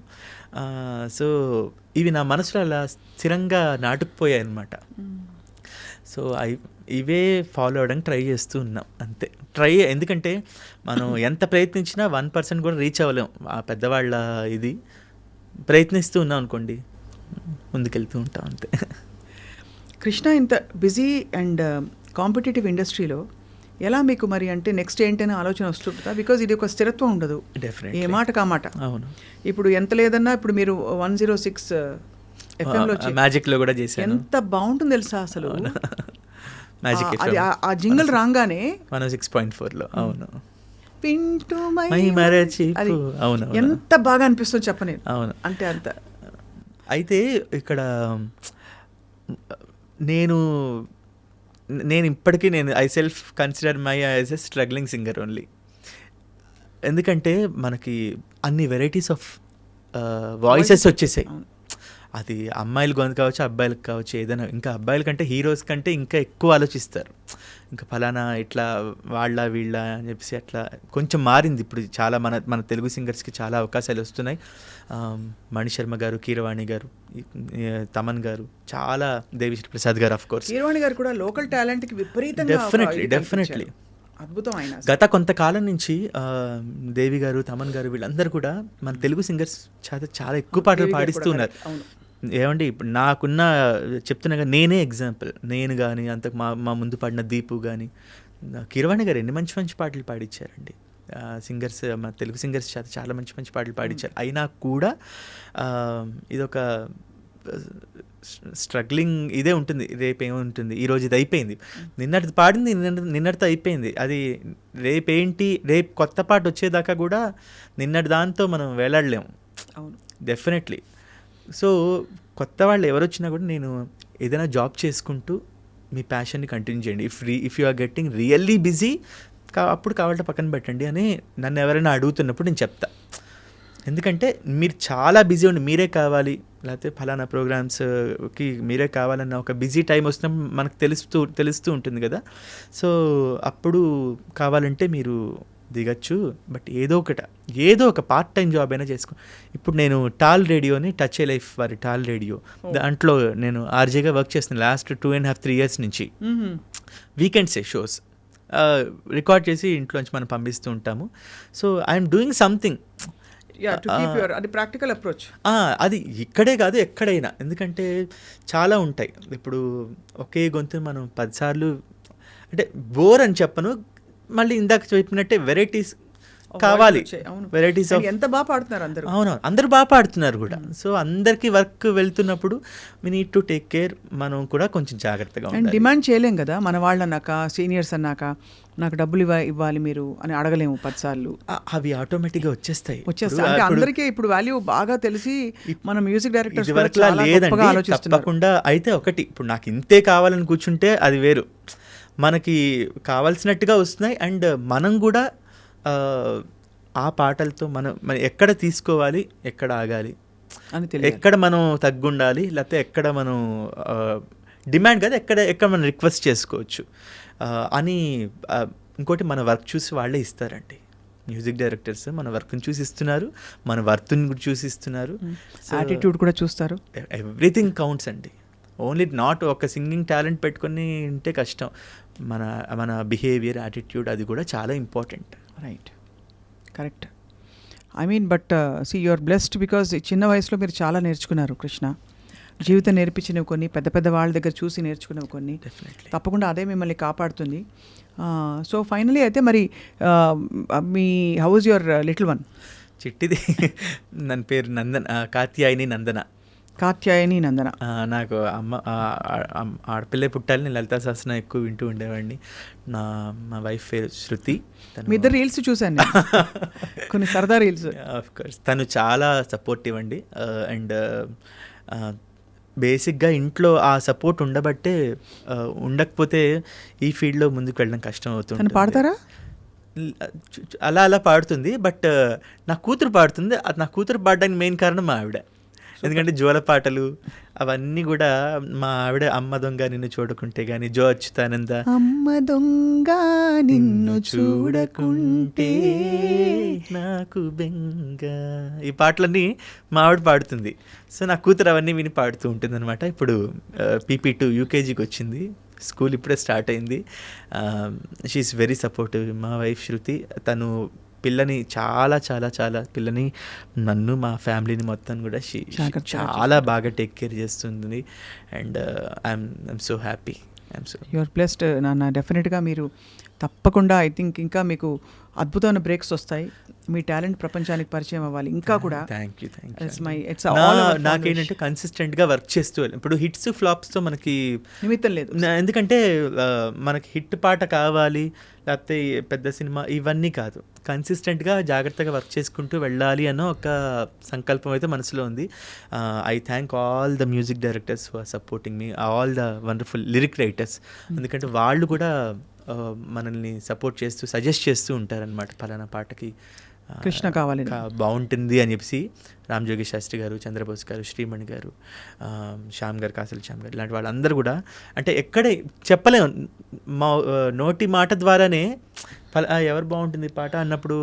సో ఇవి నా మనసులో అలా స్థిరంగా నాటుకుపోయాయి అన్నమాట. సో ఇవే ఫాలో అవడానికి ట్రై చేస్తూ ఉన్నాం అంతే. ఎందుకంటే మనం ఎంత ప్రయత్నించినా 1% కూడా రీచ్ అవ్వలేం. ఆ పెద్దవాళ్ళ ఇది ప్రయత్నిస్తూ ఉన్నాం అనుకోండి, ముందుకెళ్తూ ఉంటాం అంతే. కృష్ణ, ఇంత బిజీ అండ్ కాంపిటేటివ్ ఇండస్ట్రీలో ఎలా మీకు మరి అంటే నెక్స్ట్ ఏంటనే ఆలోచన వస్తుంటుందా? బికాజ్ ఇది ఒక స్థిరత్వం ఉండదు, ఏ మాట కామాట. అవును, ఇప్పుడు ఎంత లేదన్నా ఇప్పుడు మీరు 106 FM మ్యాజిక్లో కూడా చేశాను. ఎంత బాగుంటుంది తెలుసా అసలు మ్యాజిక్. అది ఆ జింగిల్ రాగానే 106.4లో అవును పింటూ అది అవును ఎంత బాగా అనిపిస్తుంది చెప్పని. అవును, అంటే అంత. అయితే ఇక్కడ నేను ఇప్పటికీ I self consider my as a struggling singer only. ఎందుకంటే మనకి అన్ని వెరైటీస్ ఆఫ్ వాయిసెస్ వచ్చేసాయి. అది అమ్మాయిలు గొంతు కావచ్చు, అబ్బాయిలకు కావచ్చు, ఏదైనా. ఇంకా అబ్బాయిల కంటే హీరోస్ కంటే ఇంకా ఎక్కువ ఆలోచిస్తారు, ఇంకా ఫలానా ఇట్లా వీళ్ళ అని చెప్పేసి అట్లా కొంచెం మారింది ఇప్పుడు. చాలా మన తెలుగు సింగర్స్కి చాలా అవకాశాలు వస్తున్నాయి. మణిశర్మ గారు, కీరవాణి గారు, తమన్ గారు, చాలా దేవిశ్రీ ప్రసాద్ గారు, ఆఫ్ కోర్స్ కీరవాణి గారు కూడా లోకల్ టాలెంట్కి విపరీతంగా డెఫినెట్లీ అద్భుతం. ఆయన గత కొంతకాలం నుంచి దేవి గారు, తమన్ గారు వీళ్ళందరూ కూడా మన తెలుగు సింగర్స్ చాలా ఎక్కువ పాటలు పాడిస్తూ ఉన్నారు. ఏమండి ఇప్పుడు నాకున్న చెప్తున్నా, నేనే ఎగ్జాంపుల్. నేను కానీ అంతకు మా ముందు పాడిన దీపు కానీ కీరవాణి గారు ఎన్ని మంచి మంచి పాటలు పాడిచ్చారండి. సింగర్స్, మన తెలుగు సింగర్స్ చేత చాలా మంచి మంచి పాటలు పాడించారు. అయినా కూడా ఇదొక స్ట్రగ్లింగ్ ఇదే ఉంటుంది. రేపు ఏముంటుంది, ఈరోజు ఇది అయిపోయింది, నిన్నటిది పాడింది నిన్నటితో అయిపోయింది, అది రేపేంటి, రేపు కొత్త పాట వచ్చేదాకా కూడా నిన్నటి దాంతో మనం వేలాడలేము. అవును, డెఫినెట్లీ. సో కొత్త వాళ్ళు ఎవరు వచ్చినా కూడా నేను ఏదైనా జాబ్ చేసుకుంటూ మీ ప్యాషన్ని కంటిన్యూ చేయండి. If you are getting really busy, అప్పుడు కావాలంటే పక్కన పెట్టండి అని నన్ను ఎవరైనా అడుగుతున్నప్పుడు నేను చెప్తా. ఎందుకంటే మీరు చాలా బిజీ ఉండి మీరే కావాలి, లేకపోతే ఫలానా ప్రోగ్రామ్స్కి మీరే కావాలన్న ఒక బిజీ టైం వస్తున్నప్పుడు మనకు తెలుస్తూ ఉంటుంది కదా. సో అప్పుడు కావాలంటే మీరు దిగచ్చు. బట్ ఏదో ఒక పార్ట్ టైం జాబ్ అయినా చేసుకో. ఇప్పుడు నేను టాల్ రేడియోని, టచ్ ఏ లైఫ్ వారి టాల్ రేడియో, దాంట్లో నేను ఆర్జేగా వర్క్ చేస్తున్నాను లాస్ట్ 2.5-3 years నుంచి. వీకెండ్సే షోస్ రికార్డ్ చేసి ఇంట్లోంచి మనం పంపిస్తూ ఉంటాము. So I'm doing something. అది ప్రాక్టికల్ అప్రోచ్. అది ఇక్కడే కాదు, ఎక్కడైనా. ఎందుకంటే చాలా ఉంటాయి. ఇప్పుడు ఒకే గొంతు మనం 10 సార్లు అంటే బోర్ అని చెప్పను, మళ్ళీ ఇందాక చెప్పినట్టే వెరైటీస్ కావాలి. వెరైటీస్ ఆఫ్ ఎంత బాగా పాడుతున్నారు అందరూ. అవును, అందరూ బాగా పాడుతున్నారు కూడా. సో అందరికీ వర్క్ వెళ్తున్నప్పుడు we need to take care. మనం కూడా కొంచెం జాగ్రత్తగా ఉండాలి. డిమాండ్ చేయలేం కదా, మన వాళ్ళు అన్నాక, సీనియర్స్ అన్నాక నాకు డబ్బులు ఇవ్వాలి మీరు అని అడగలేము 10 సార్లు. అవి ఆటోమేటిక్గా వచ్చేస్తాయి. అంటే అందరికీ ఇప్పుడు వాల్యూ బాగా తెలిసి మన మ్యూజిక్ డైరెక్టర్స్ లేదండి, తప్పకుండా. అయితే ఒకటి, ఇప్పుడు నాకు ఇంతే కావాలని కూర్చుంటే అది వేరు. మనకి కావాల్సినట్టుగా వస్తున్నాయి. అండ్ మనం కూడా ఆ పాటలతో మనం ఎక్కడ తీసుకోవాలి, ఎక్కడ ఆగాలి అని తెలియదు, ఎక్కడ మనం తగ్గుండాలి, లేకపోతే ఎక్కడ మనం డిమాండ్ కదా, ఎక్కడ మనం రిక్వెస్ట్ చేసుకోవచ్చు అని. ఇంకోటి, మన వర్క్ చూసి వాళ్ళే ఇస్తారండి. మ్యూజిక్ డైరెక్టర్స్ మన వర్క్ని చూసి ఇస్తున్నారు, మన వర్త్ని కూడా చూసి ఇస్తున్నారు, యాటిట్యూడ్ కూడా చూస్తారు. ఎవ్రీథింగ్ కౌంట్స్ అండి. ఓన్లీ నాట్ ఒక సింగింగ్ టాలెంట్ పెట్టుకొని ఉంటే కష్టం. మన బిహేవియర్, యాటిట్యూడ్ అది కూడా చాలా important. Right, correct. I mean but see you are blessed because చిన్న వయసులో మీరు చాలా నేర్చుకున్నారు కృష్ణ. జీవితం నేర్పించినవి కొన్ని, పెద్ద వాళ్ళ దగ్గర చూసి నేర్చుకున్నవి కొన్ని. తప్పకుండా అదే మిమ్మల్ని కాపాడుతుంది. సో ఫైనలీ అయితే మరి మీ how is your little one? చిట్టిది ನನ್ನ పేరు కాత్యాయని నందన. నాకు ఆడపిల్లే పుట్టాలి. నేను లలితా సహస్రనామం ఎక్కువ వింటూ ఉండేవాడిని. మా వైఫ్ పేరు శృతి. మీ ఇద్దరు రీల్స్ చూశాను కొన్ని సరదా రీల్స్. ఆఫ్ కోర్స్ తను చాలా సపోర్టివ్ అండి. అండ్ బేసిక్గా ఇంట్లో ఆ సపోర్ట్ ఉండకపోతే ఈ ఫీల్డ్లో ముందుకు వెళ్ళడం కష్టం అవుతుంది. పాడతారా? అలా పాడుతుంది. బట్ నా కూతురు పాడుతుంది. నా కూతురు పాడడానికి మెయిన్ కారణం మా ఆవిడ. ఎందుకంటే జోల పాటలు అవన్నీ కూడా మా ఆవిడ, అమ్మ దొంగ నిన్ను చూడకుంటే కానీ, జో అచ్యుతానంద, అమ్మ దొంగ నిన్ను చూడకుంటే నాకు బెంగ, ఈ పాటలన్నీ మా ఆవిడ పాడుతుంది. సో నా కూతురు అవన్నీ విని పాడుతూ ఉంటుంది అనమాట. ఇప్పుడు PP2 UKGకి వచ్చింది. స్కూల్ ఇప్పుడే స్టార్ట్ అయింది. She's very supportive. మా వైఫ్ శృతి, తను పిల్లని చాలా చాలా చాలా పిల్లని, నన్ను, మా ఫ్యామిలీని మొత్తం కూడా చాలా బాగా టేక్ కేర్ చేస్తుంది. And I'm so happy. You are blessed నాన్న. డెఫినెట్గా మీరు తప్పకుండా ఐ థింక్ ఇంకా మీకు అద్భుతమైన బ్రేక్స్ వస్తాయి. మీ టాలెంట్ ప్రపంచానికి పరిచయం అవ్వాలి ఇంకా కూడా. Thank you. నాకేంటంటే కన్సిస్టెంట్గా వర్క్ చేస్తూ, ఇప్పుడు హిట్స్ ఫ్లాప్స్తో మనకి నిమిత్తం లేదు. ఎందుకంటే మనకి హిట్ పాట కావాలి, లేకపోతే పెద్ద సినిమా, ఇవన్నీ కాదు. కన్సిస్టెంట్గా జాగ్రత్తగా వర్క్ చేసుకుంటూ వెళ్ళాలి అన్న ఒక సంకల్పం అయితే మనసులో ఉంది. I thank all the music directors who are supporting మీ, all the wonderful lyric writers. ఎందుకంటే వాళ్ళు కూడా మనల్ని సపోర్ట్ చేస్తూ, సజెస్ట్ చేస్తూ ఉంటారనమాట. ఫలానా పాటకి కృష్ణ కావాలి, బాగుంటుంది అని చెప్పి రామ్ జోగి శాస్త్రి గారు, చంద్రబోస్ గారు, శ్రీమణి గారు, శ్యామ్ గారు, కాసల శ్యామ్ గారు, ఇలాంటి వాళ్ళందరూ కూడా అంటే ఎక్కడే చెప్పలేము, మా నోటి మాట ద్వారానే ఎవరు బాగుంటుంది పాట అన్నప్పుడు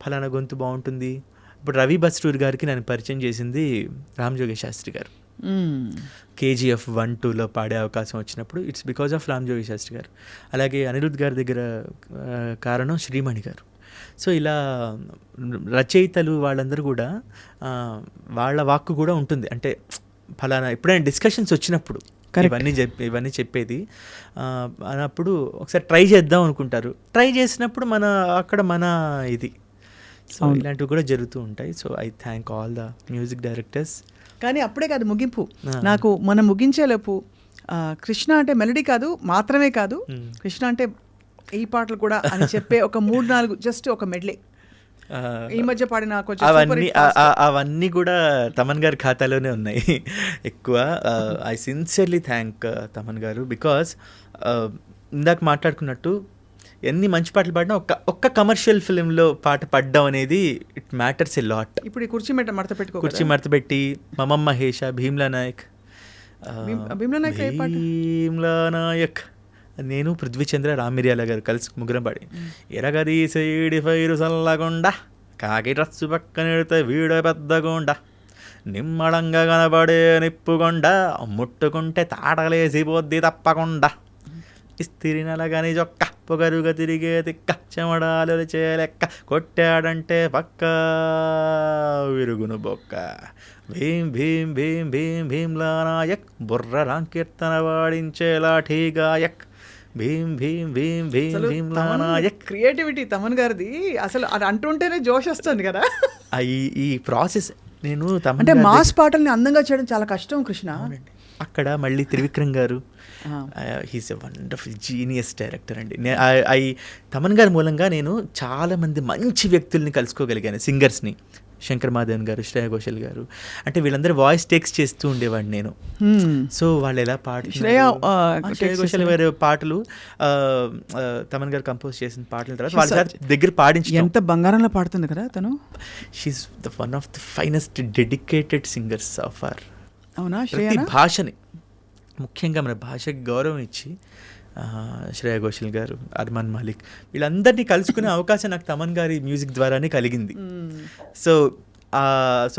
ఫలానా గొంతు బాగుంటుంది. ఇప్పుడు రవి బస్టూర్ గారికి నన్ను పరిచయం చేసింది రామ్ జోగి శాస్త్రి గారు. KGF 1-2లో పాడే అవకాశం వచ్చినప్పుడు ఇట్స్ బికాజ్ ఆఫ్ రామ్ జోగి శాస్త్రి గారు. అలాగే అనిరుద్ గారి దగ్గర కారణం శ్రీమణి గారు. సో ఇలా రచయితలు వాళ్ళందరూ కూడా వాళ్ళ వాక్కు కూడా ఉంటుంది. అంటే ఫలానా ఎప్పుడైనా డిస్కషన్స్ వచ్చినప్పుడు ఇవన్నీ చెప్పేది. అన్నప్పుడు ఒకసారి ట్రై చేద్దాం అనుకుంటారు. ట్రై చేసినప్పుడు మన ఇది. సో ఇలాంటివి కూడా జరుగుతూ ఉంటాయి. So I thank all the music directors. కానీ అప్పుడే కాదు ముగింపు. నాకు మనం ముగించేలోపు కృష్ణ అంటే మెలడీ కాదు మాత్రమే కాదు, కృష్ణ అంటే ఈ పాటలు కూడా అని చెప్పే ఒక 3-4 జస్ట్ ఒక మెడ్లే ఈ మధ్య పాడిన కొంచెం అవన్నీ కూడా తమన్ గారి ఖాతాలోనే ఉన్నాయి ఎక్కువ. ఐ సిన్సియర్లీ థ్యాంక్ తమన్ గారు. బికాస్ ఇందాక మాట్లాడుకున్నట్టు ఎన్ని మంచి పాటలు పాడినా ఒక్క కమర్షియల్ ఫిలింలో పాట పాడడం అనేది ఇట్ మ్యాటర్స్ ఎ లాట్. ఇప్పుడు ఈ కుర్చీ మడతపెట్టి మమమ్మ మహేష, భీమ్లా నాయక్, నేను పృథ్వీచంద్ర, రామిర్యాల గారు కలిసి ముగ్గురం పాడి ఎరగది సైడి ఫైరు సల్లగుండా కాకి రస్సు పక్కనెడితే వీడ పెద్దగుండా నిమ్మడంగా కనబడే నిప్పుకొండ ముట్టుకుంటే తాటలేసిపోద్ది తప్పకుండా ఇస్తిరి నలగని జొక్క పొగరుగా తిరిగే తిక్క చెమడాలు చేయలెక్క కొట్టాడంటే పక్క విరుగును బొక్క భీం భీం భీం భీం భీమ్లా నాయక్ బుర్ర రాంకీర్తన వాడించే లాఠీ గాయక్ భీం భీం భీం భీం భీమ్లా నాయక్. క్రియేటివిటీ తమన్ గారిది అసలు అది అంటుంటేనే జోష్ వస్తుంది కదా. ఈ ప్రాసెస్ నేను అంటే మాస్ పాటల్ని అందంగా చేయడం చాలా కష్టం కృష్ణ. అక్కడ మళ్ళీ త్రివిక్రమ్ గారు, he's a wonderful genius director అండి. తమన్ గారి మూలంగా నేను చాలామంది మంచి వ్యక్తుల్ని కలుసుకోగలిగాను, సింగర్స్ని. శంకర్ మాధవన్ గారు, శ్రేయా ఘోషల్ గారు, అంటే వీళ్ళందరూ వాయిస్ టేక్స్ చేస్తూ ఉండేవాడిని నేను. సో వాళ్ళు ఎలా శ్రేయా ఘోషల్ గారి పాటలు తమన్ గారు కంపోజ్ చేసిన పాటల తర్వాత వాళ్ళ దగ్గర పాడించి ఎంత బంగారంలో పాడుతుంది కదా తను. She's the one of the finest dedicated singers of our. అవునా? ప్రతి భాషని, ముఖ్యంగా మన భాషకి గౌరవం ఇచ్చి శ్రేయా ఘోషల్ గారు, అర్మాన్ మాలిక్ వీళ్ళందరినీ కలుసుకునే అవకాశం నాకు తమన్ గారి మ్యూజిక్ ద్వారానే కలిగింది. సో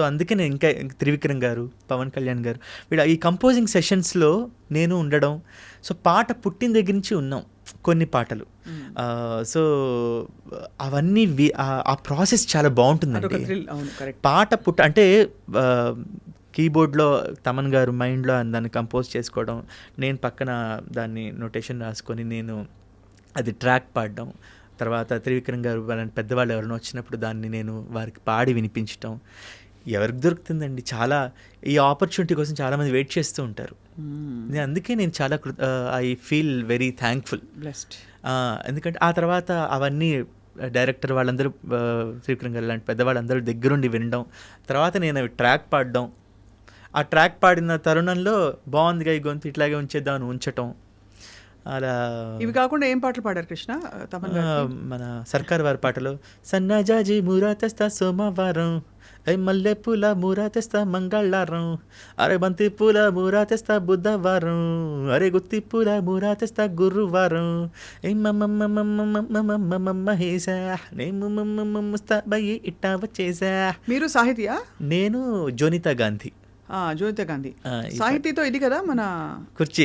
అందుకే నేను ఇంకా త్రివిక్రమ్ గారు, పవన్ కళ్యాణ్ గారు వీళ్ళ ఈ కంపోజింగ్ సెషన్స్లో నేను ఉండడం. సో పాట పుట్టిన దగ్గర నుంచి ఉన్నాం కొన్ని పాటలు. సో అవన్నీ ఆ ప్రాసెస్ చాలా బాగుంటుందండి. పాట అంటే కీబోర్డ్లో తమన్ గారు మైండ్లో దాన్ని కంపోజ్ చేసుకోవడం, నేను పక్కన దాన్ని నోటేషన్ రాసుకొని నేను అది ట్రాక్ పాడడం, తర్వాత త్రివిక్రమ్ గారు వాళ్ళని పెద్దవాళ్ళు ఎవరైనా వచ్చినప్పుడు దాన్ని నేను వారికి పాడి వినిపించడం. ఎవరికి దొరుకుతుందండి? చాలా ఈ ఆపర్చునిటీ కోసం చాలామంది వెయిట్ చేస్తూ ఉంటారు. అందుకే నేను చాలా I feel very thankful, blessed. ఎందుకంటే ఆ తర్వాత అవన్నీ డైరెక్టర్ వాళ్ళందరూ, త్రివిక్రమ్ గారు లాంటి పెద్దవాళ్ళందరూ దగ్గరుండి వినడం, తర్వాత నేను అవి ట్రాక్ పాడడం. ఆ ట్రాక్ పాడిన తరుణంలో బాగుందిగా ఈ గొంతు ఇట్లాగే ఉంచేద్దామని ఉంచటం. అలా ఇవి కాకుండా ఏం పాటలు పాడారు కృష్ణ? మన సర్కార్ వారి పాటలో సన్నజాజి మూరా తెస్తా సోమవారం, మల్లె పూల మూరా తెస్తా మంగళవారం, అరే బంతి పూల మూరా తెస్తా బుధవారం, అరే గుత్తి పూల మూరా తెస్తా గురువారం, మహేసా ఇట్టా వచ్చేసా. మీరు సాహితీయా? నేను జోనితా గాంధీ. జోనితా గాంధీ సాహితీతో ఇది కదా మన కుర్చీ.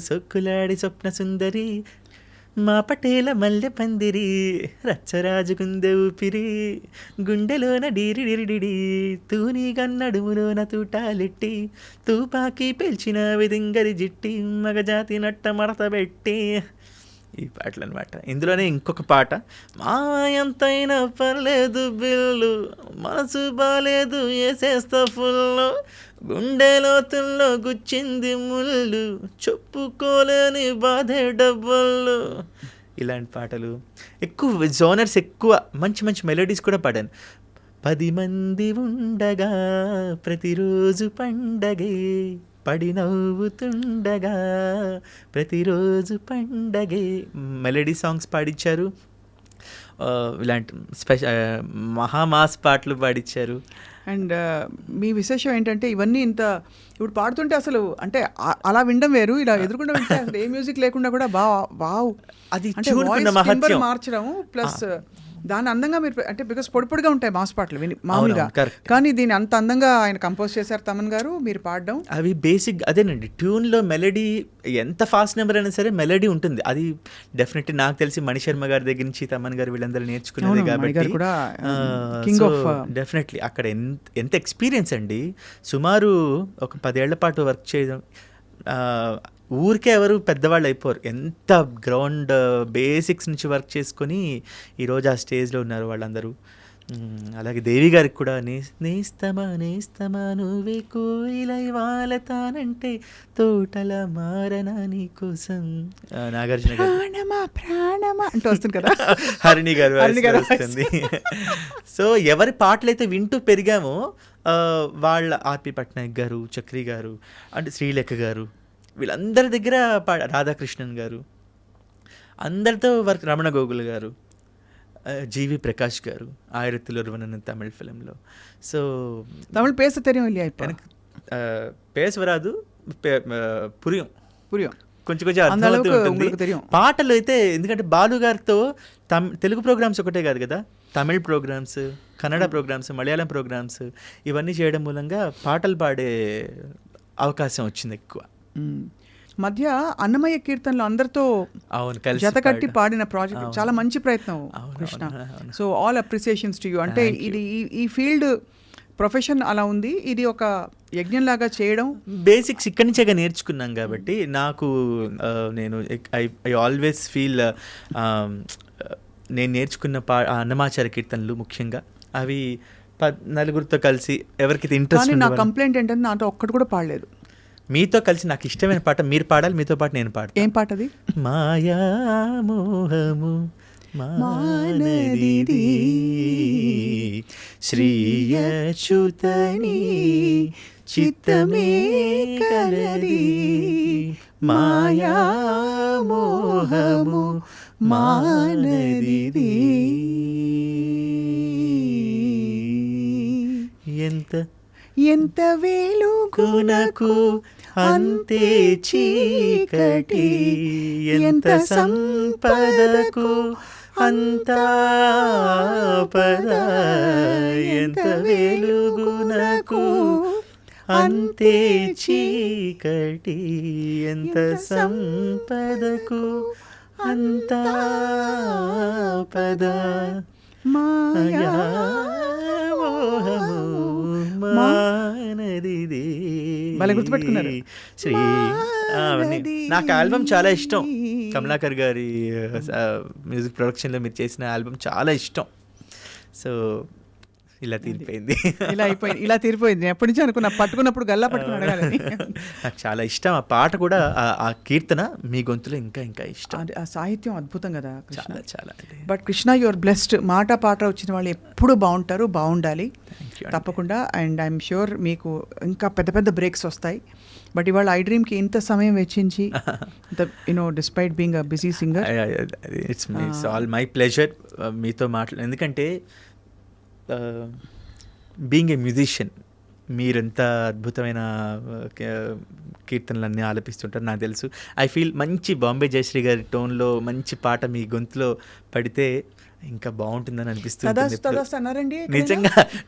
సొక్కులాడి స్వప్న సుందరి మా పటేల మల్లె పందిరి రచ్చరాజు కుందె ఊపిరి గుండెలోన డీరి డిరిడిడి తూని గన్నడుములోన తూటాలెట్టి తూపాకి పెల్చిన విదింగరి జిట్టి మగజాతి నట్ట మడతబెట్టి. ఈ పాటలు అనమాట. ఇందులోనే ఇంకొక పాట, మా ఎంతైనా పర్లేదు బిల్లు మనసు బాలేదు వేసేస్తా ఫుల్లు గుండెలోతుల్లో గుచ్చింది ముళ్ళు చెప్పుకోలేని బాధే డబ్బులు. ఇలాంటి పాటలు ఎక్కువ జోనర్స్, ఎక్కువ మంచి మంచి మెలోడీస్ కూడా పాడాను. 10 మంది ఉండగా ప్రతిరోజు పండగే పడి నవ్వుతుండగా ప్రతిరోజు పండగే మెలడీ సాంగ్స్ పాడించారు. ఇలాంటి మహామాస్ పాటలు పాడించారు. అండ్ మీ విశేషం ఏంటంటే ఇవన్నీ ఇంత ఇప్పుడు పాడుతుంటే అసలు అంటే అలా వినడం వేరు, ఇలా ఎదుర్కొంటే వింటే అసలు ఏ మ్యూజిక్ లేకుండా కూడా వావ్ అది మార్చడం ప్లస్ దాని అందంగా మీరు అంటే బికాస్ పొడి పొడిగా ఉంటాయి మాస్ పాటలు మామూలుగా, correct. కానీ దీని అంత అందంగా ఆయన కంపోజ్ చేశారు తమన్ గారు, మీరు పాడడం. అవి బేసిక్ అదేనండి, ట్యూన్లో మెలడీ ఎంత ఫాస్ట్ నెంబర్ అయినా సరే మెలడీ ఉంటుంది. అది డెఫినెట్లీ నాకు తెలిసి మణిశర్మ గారి దగ్గర నుంచి తమన్ గారు వీళ్ళందరూ నేర్చుకునేది అవును, మణి కాబట్టి గారు కూడా king of, డెఫినెట్లీ అక్కడ ఎంత ఎక్స్పీరియన్స్ అండి. సుమారు ఒక 10 ఏళ్ల పాటు వర్క్ చేయడం, ఊరికే ఎవరు పెద్దవాళ్ళు అయిపోరు. ఎంత గ్రౌండ్ బేసిక్స్ నుంచి వర్క్ చేసుకొని ఈరోజు ఆ స్టేజ్లో ఉన్నారు వాళ్ళందరూ. అలాగే దేవి గారికి కూడా నేస్తమా నేస్తమా నువ్వే కోయిలై వాలతానంటే తోటల మారనా నీ కోసం, నాగార్జున గారు ప్రాణమా అంటూ వస్తుంది కదా, హరిణి గారు వస్తుంది. సో ఎవరి పాటలైతే వింటూ పెరిగామో వాళ్ళ ఆర్పి పట్నాయక్ గారు, చక్రి గారు, అంటే శ్రీలేఖ గారు, వీళ్ళందరి దగ్గర రాధాకృష్ణన్ గారు, అందరితో వర్క్, రమణ గోగుల్ గారు, జీవి ప్రకాష్ గారు, ఆయిరத்தில் ஒருவன் తమిళ్ ఫిలింలో. సో తమిళ్ పేస தெரியும் இல்லையா இப்போ? எனக்கு பேச வராது, పురియం పురియం కొంచెం అర్థమవుతూ ఉంటుంది. పాటలు అయితే ఎందుకంటే బాలు గారితో తెలుగు ప్రోగ్రామ్స్ ఒకటే కాదు కదా, Tamil programmes, Kannada programmes, Malayalam programmes, ఇవన్నీ చేయడం మూలంగా పాటలు పాడే అవకాశం వచ్చింది ఎక్కువ. మధ్య అన్నమయ్య కీర్తనలు అందరితో జతకట్టి పాడిన ప్రాజెక్ట్ చాలా మంచి ప్రయత్నం Krishna. So all appreciations to you. అంటే ఇది ఈ ఫీల్డ్ ప్రొఫెషన్ అలా ఉంది, ఇది ఒక యజ్ఞంలాగా చేయడం బేసిక్స్ ఇక్కడి నుంచే నేర్చుకున్నాం కాబట్టి నాకు నేను ఐ ఆల్వేస్ ఫీల్ నేను నేర్చుకున్న అన్నమాచార్య కీర్తనలు ముఖ్యంగా అవి నలుగురితో కలిసి ఎవరికి ఇంట్రెస్ట్. నా కంప్లైంట్ ఏంటంటే నాతో ఒక్కటి కూడా పాడలేదు. మీతో కలిసి నాకు ఇష్టమైన పాట మీరు పాడాలి, మీతో పాటు నేను పాడతాను. ఏం పాట అది? మాయా మోహము మానదిది శ్రీయచ్యుతని చిత్తమే కలది, మాయా మోహము మానదిది ఎంత వేలుగునకు అంతే చీకటి, ఎంత సంపదకు అంతా పద, ఎంత వెలుగునకు అంతే చీకటి, ఎంత సంపదకు అంతా పద, మాయా మానదిది. భలే గుర్తుపెట్టుకున్నారు. శ్రీ నాకు ఆల్బమ్ చాలా ఇష్టం. కమలాకర్ గారి మ్యూజిక్ ప్రొడక్షన్లో మీరు చేసిన ఆల్బమ్ చాలా ఇష్టం. సో ఇలా తీరిపోయింది, ఇలా తీరిపోయింది. ఎప్పటి నుంచి అనుకున్నా, పట్టుకున్నప్పుడు గల్లా పట్టుకుని అడగాలని. నాకు చాలా ఇష్టం ఆ పాట కూడా, ఆ కీర్తన మీ గొంతులో ఇంకా ఇంకా ఇష్టం. ఆ సాహిత్యం అద్భుతం కదా చాలా చాలా. But Krishna, your blessed. మాట పాట వచ్చిన వాళ్ళు ఎప్పుడు బాగుంటారు, బాగుండాలి తప్పకుండా. అండ్ ఐఎమ్ ష్యూర్ మీకు ఇంకా పెద్ద పెద్ద బ్రేక్స్ వస్తాయి. బట్ ఇవాళ ఐ డ్రీమ్కి ఇంత సమయం వెచ్చించి, despite being a busy singer, it's all my pleasure మీతో మాట్లాడు. ఎందుకంటే బీయింగ్ ఏ మ్యూజిషియన్, మీరెంత అద్భుతమైన కీర్తనలన్నీ ఆలపిస్తుంటారు నాకు తెలుసు. ఐ ఫీల్ మంచి బాంబే జయశ్రీ గారి టోన్లో మంచి పాట మీ గొంతులో పడితే ఇంకా బాగుంటుందని అనిపిస్తుంది.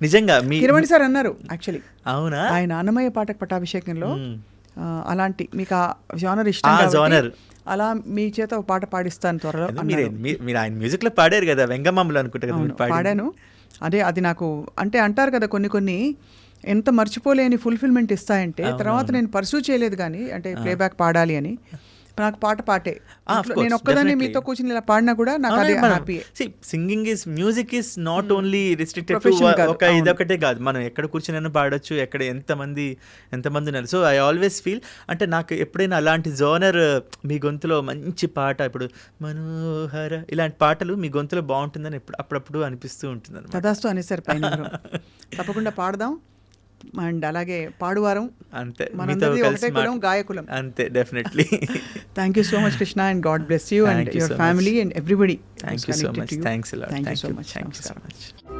నిజంగా కిరవాణి సార్ అన్నారు యాక్చువల్లీ. అవునా? ఆయన అన్నమయ్య పాట పట్టాభిషేకంలో అలాంటి మీకు ఆ జానర్ ఇష్టం, అలా మీ చేత ఒక పాట పాడిస్తాను త్వరలో. మీరు ఆయన మ్యూజిక్ లో పాడారు కదా, వెంగమామలు అనుకుంటా కదా. పాడాను. అదే అది నాకు అంటే అంటారు కదా, కొన్ని ఎంత మర్చిపోలేని ఫుల్ఫిల్మెంట్ ఇస్తాయంటే. తర్వాత నేను పర్సూ చేయలేదు కానీ, అంటే ప్లేబ్యాక్ పాడాలి అని. నాకు పాట పాటే, నేను ఒక్కదాన్ని మీతో కూర్చుని ఇలా పాడినా కూడా నాకు అదే happy. Singing is, music is not only restricted to ఒక ఇదొకటే కాదు. మనం ఎక్కడ కూర్చుని పాడొచ్చు, ఎక్కడ ఎంతమంది ఉన్నారు. సో ఐ ఆల్వేస్ ఫీల్, అంటే నాకు ఎప్పుడైనా అలాంటి జోనర్ మీ గొంతులో మంచి పాట, ఇప్పుడు మనోహర ఇలాంటి పాటలు మీ గొంతులో బాగుంటుందని అప్పుడప్పుడు అనిపిస్తూ ఉంటుంది అన్నమాట. తదాస్తు అనేసారు పైన. తప్పకుండా పాడదాం. అండ్ అలాగే పాడువారం అంతే, మనందరిది ఒకటే కులం, గాయకులం అంతే. Definitely. Thank you so much Krishna, and God bless you and your family and everybody. Thank you so much. Thanks a lot. Thank you so much. Thank you so much.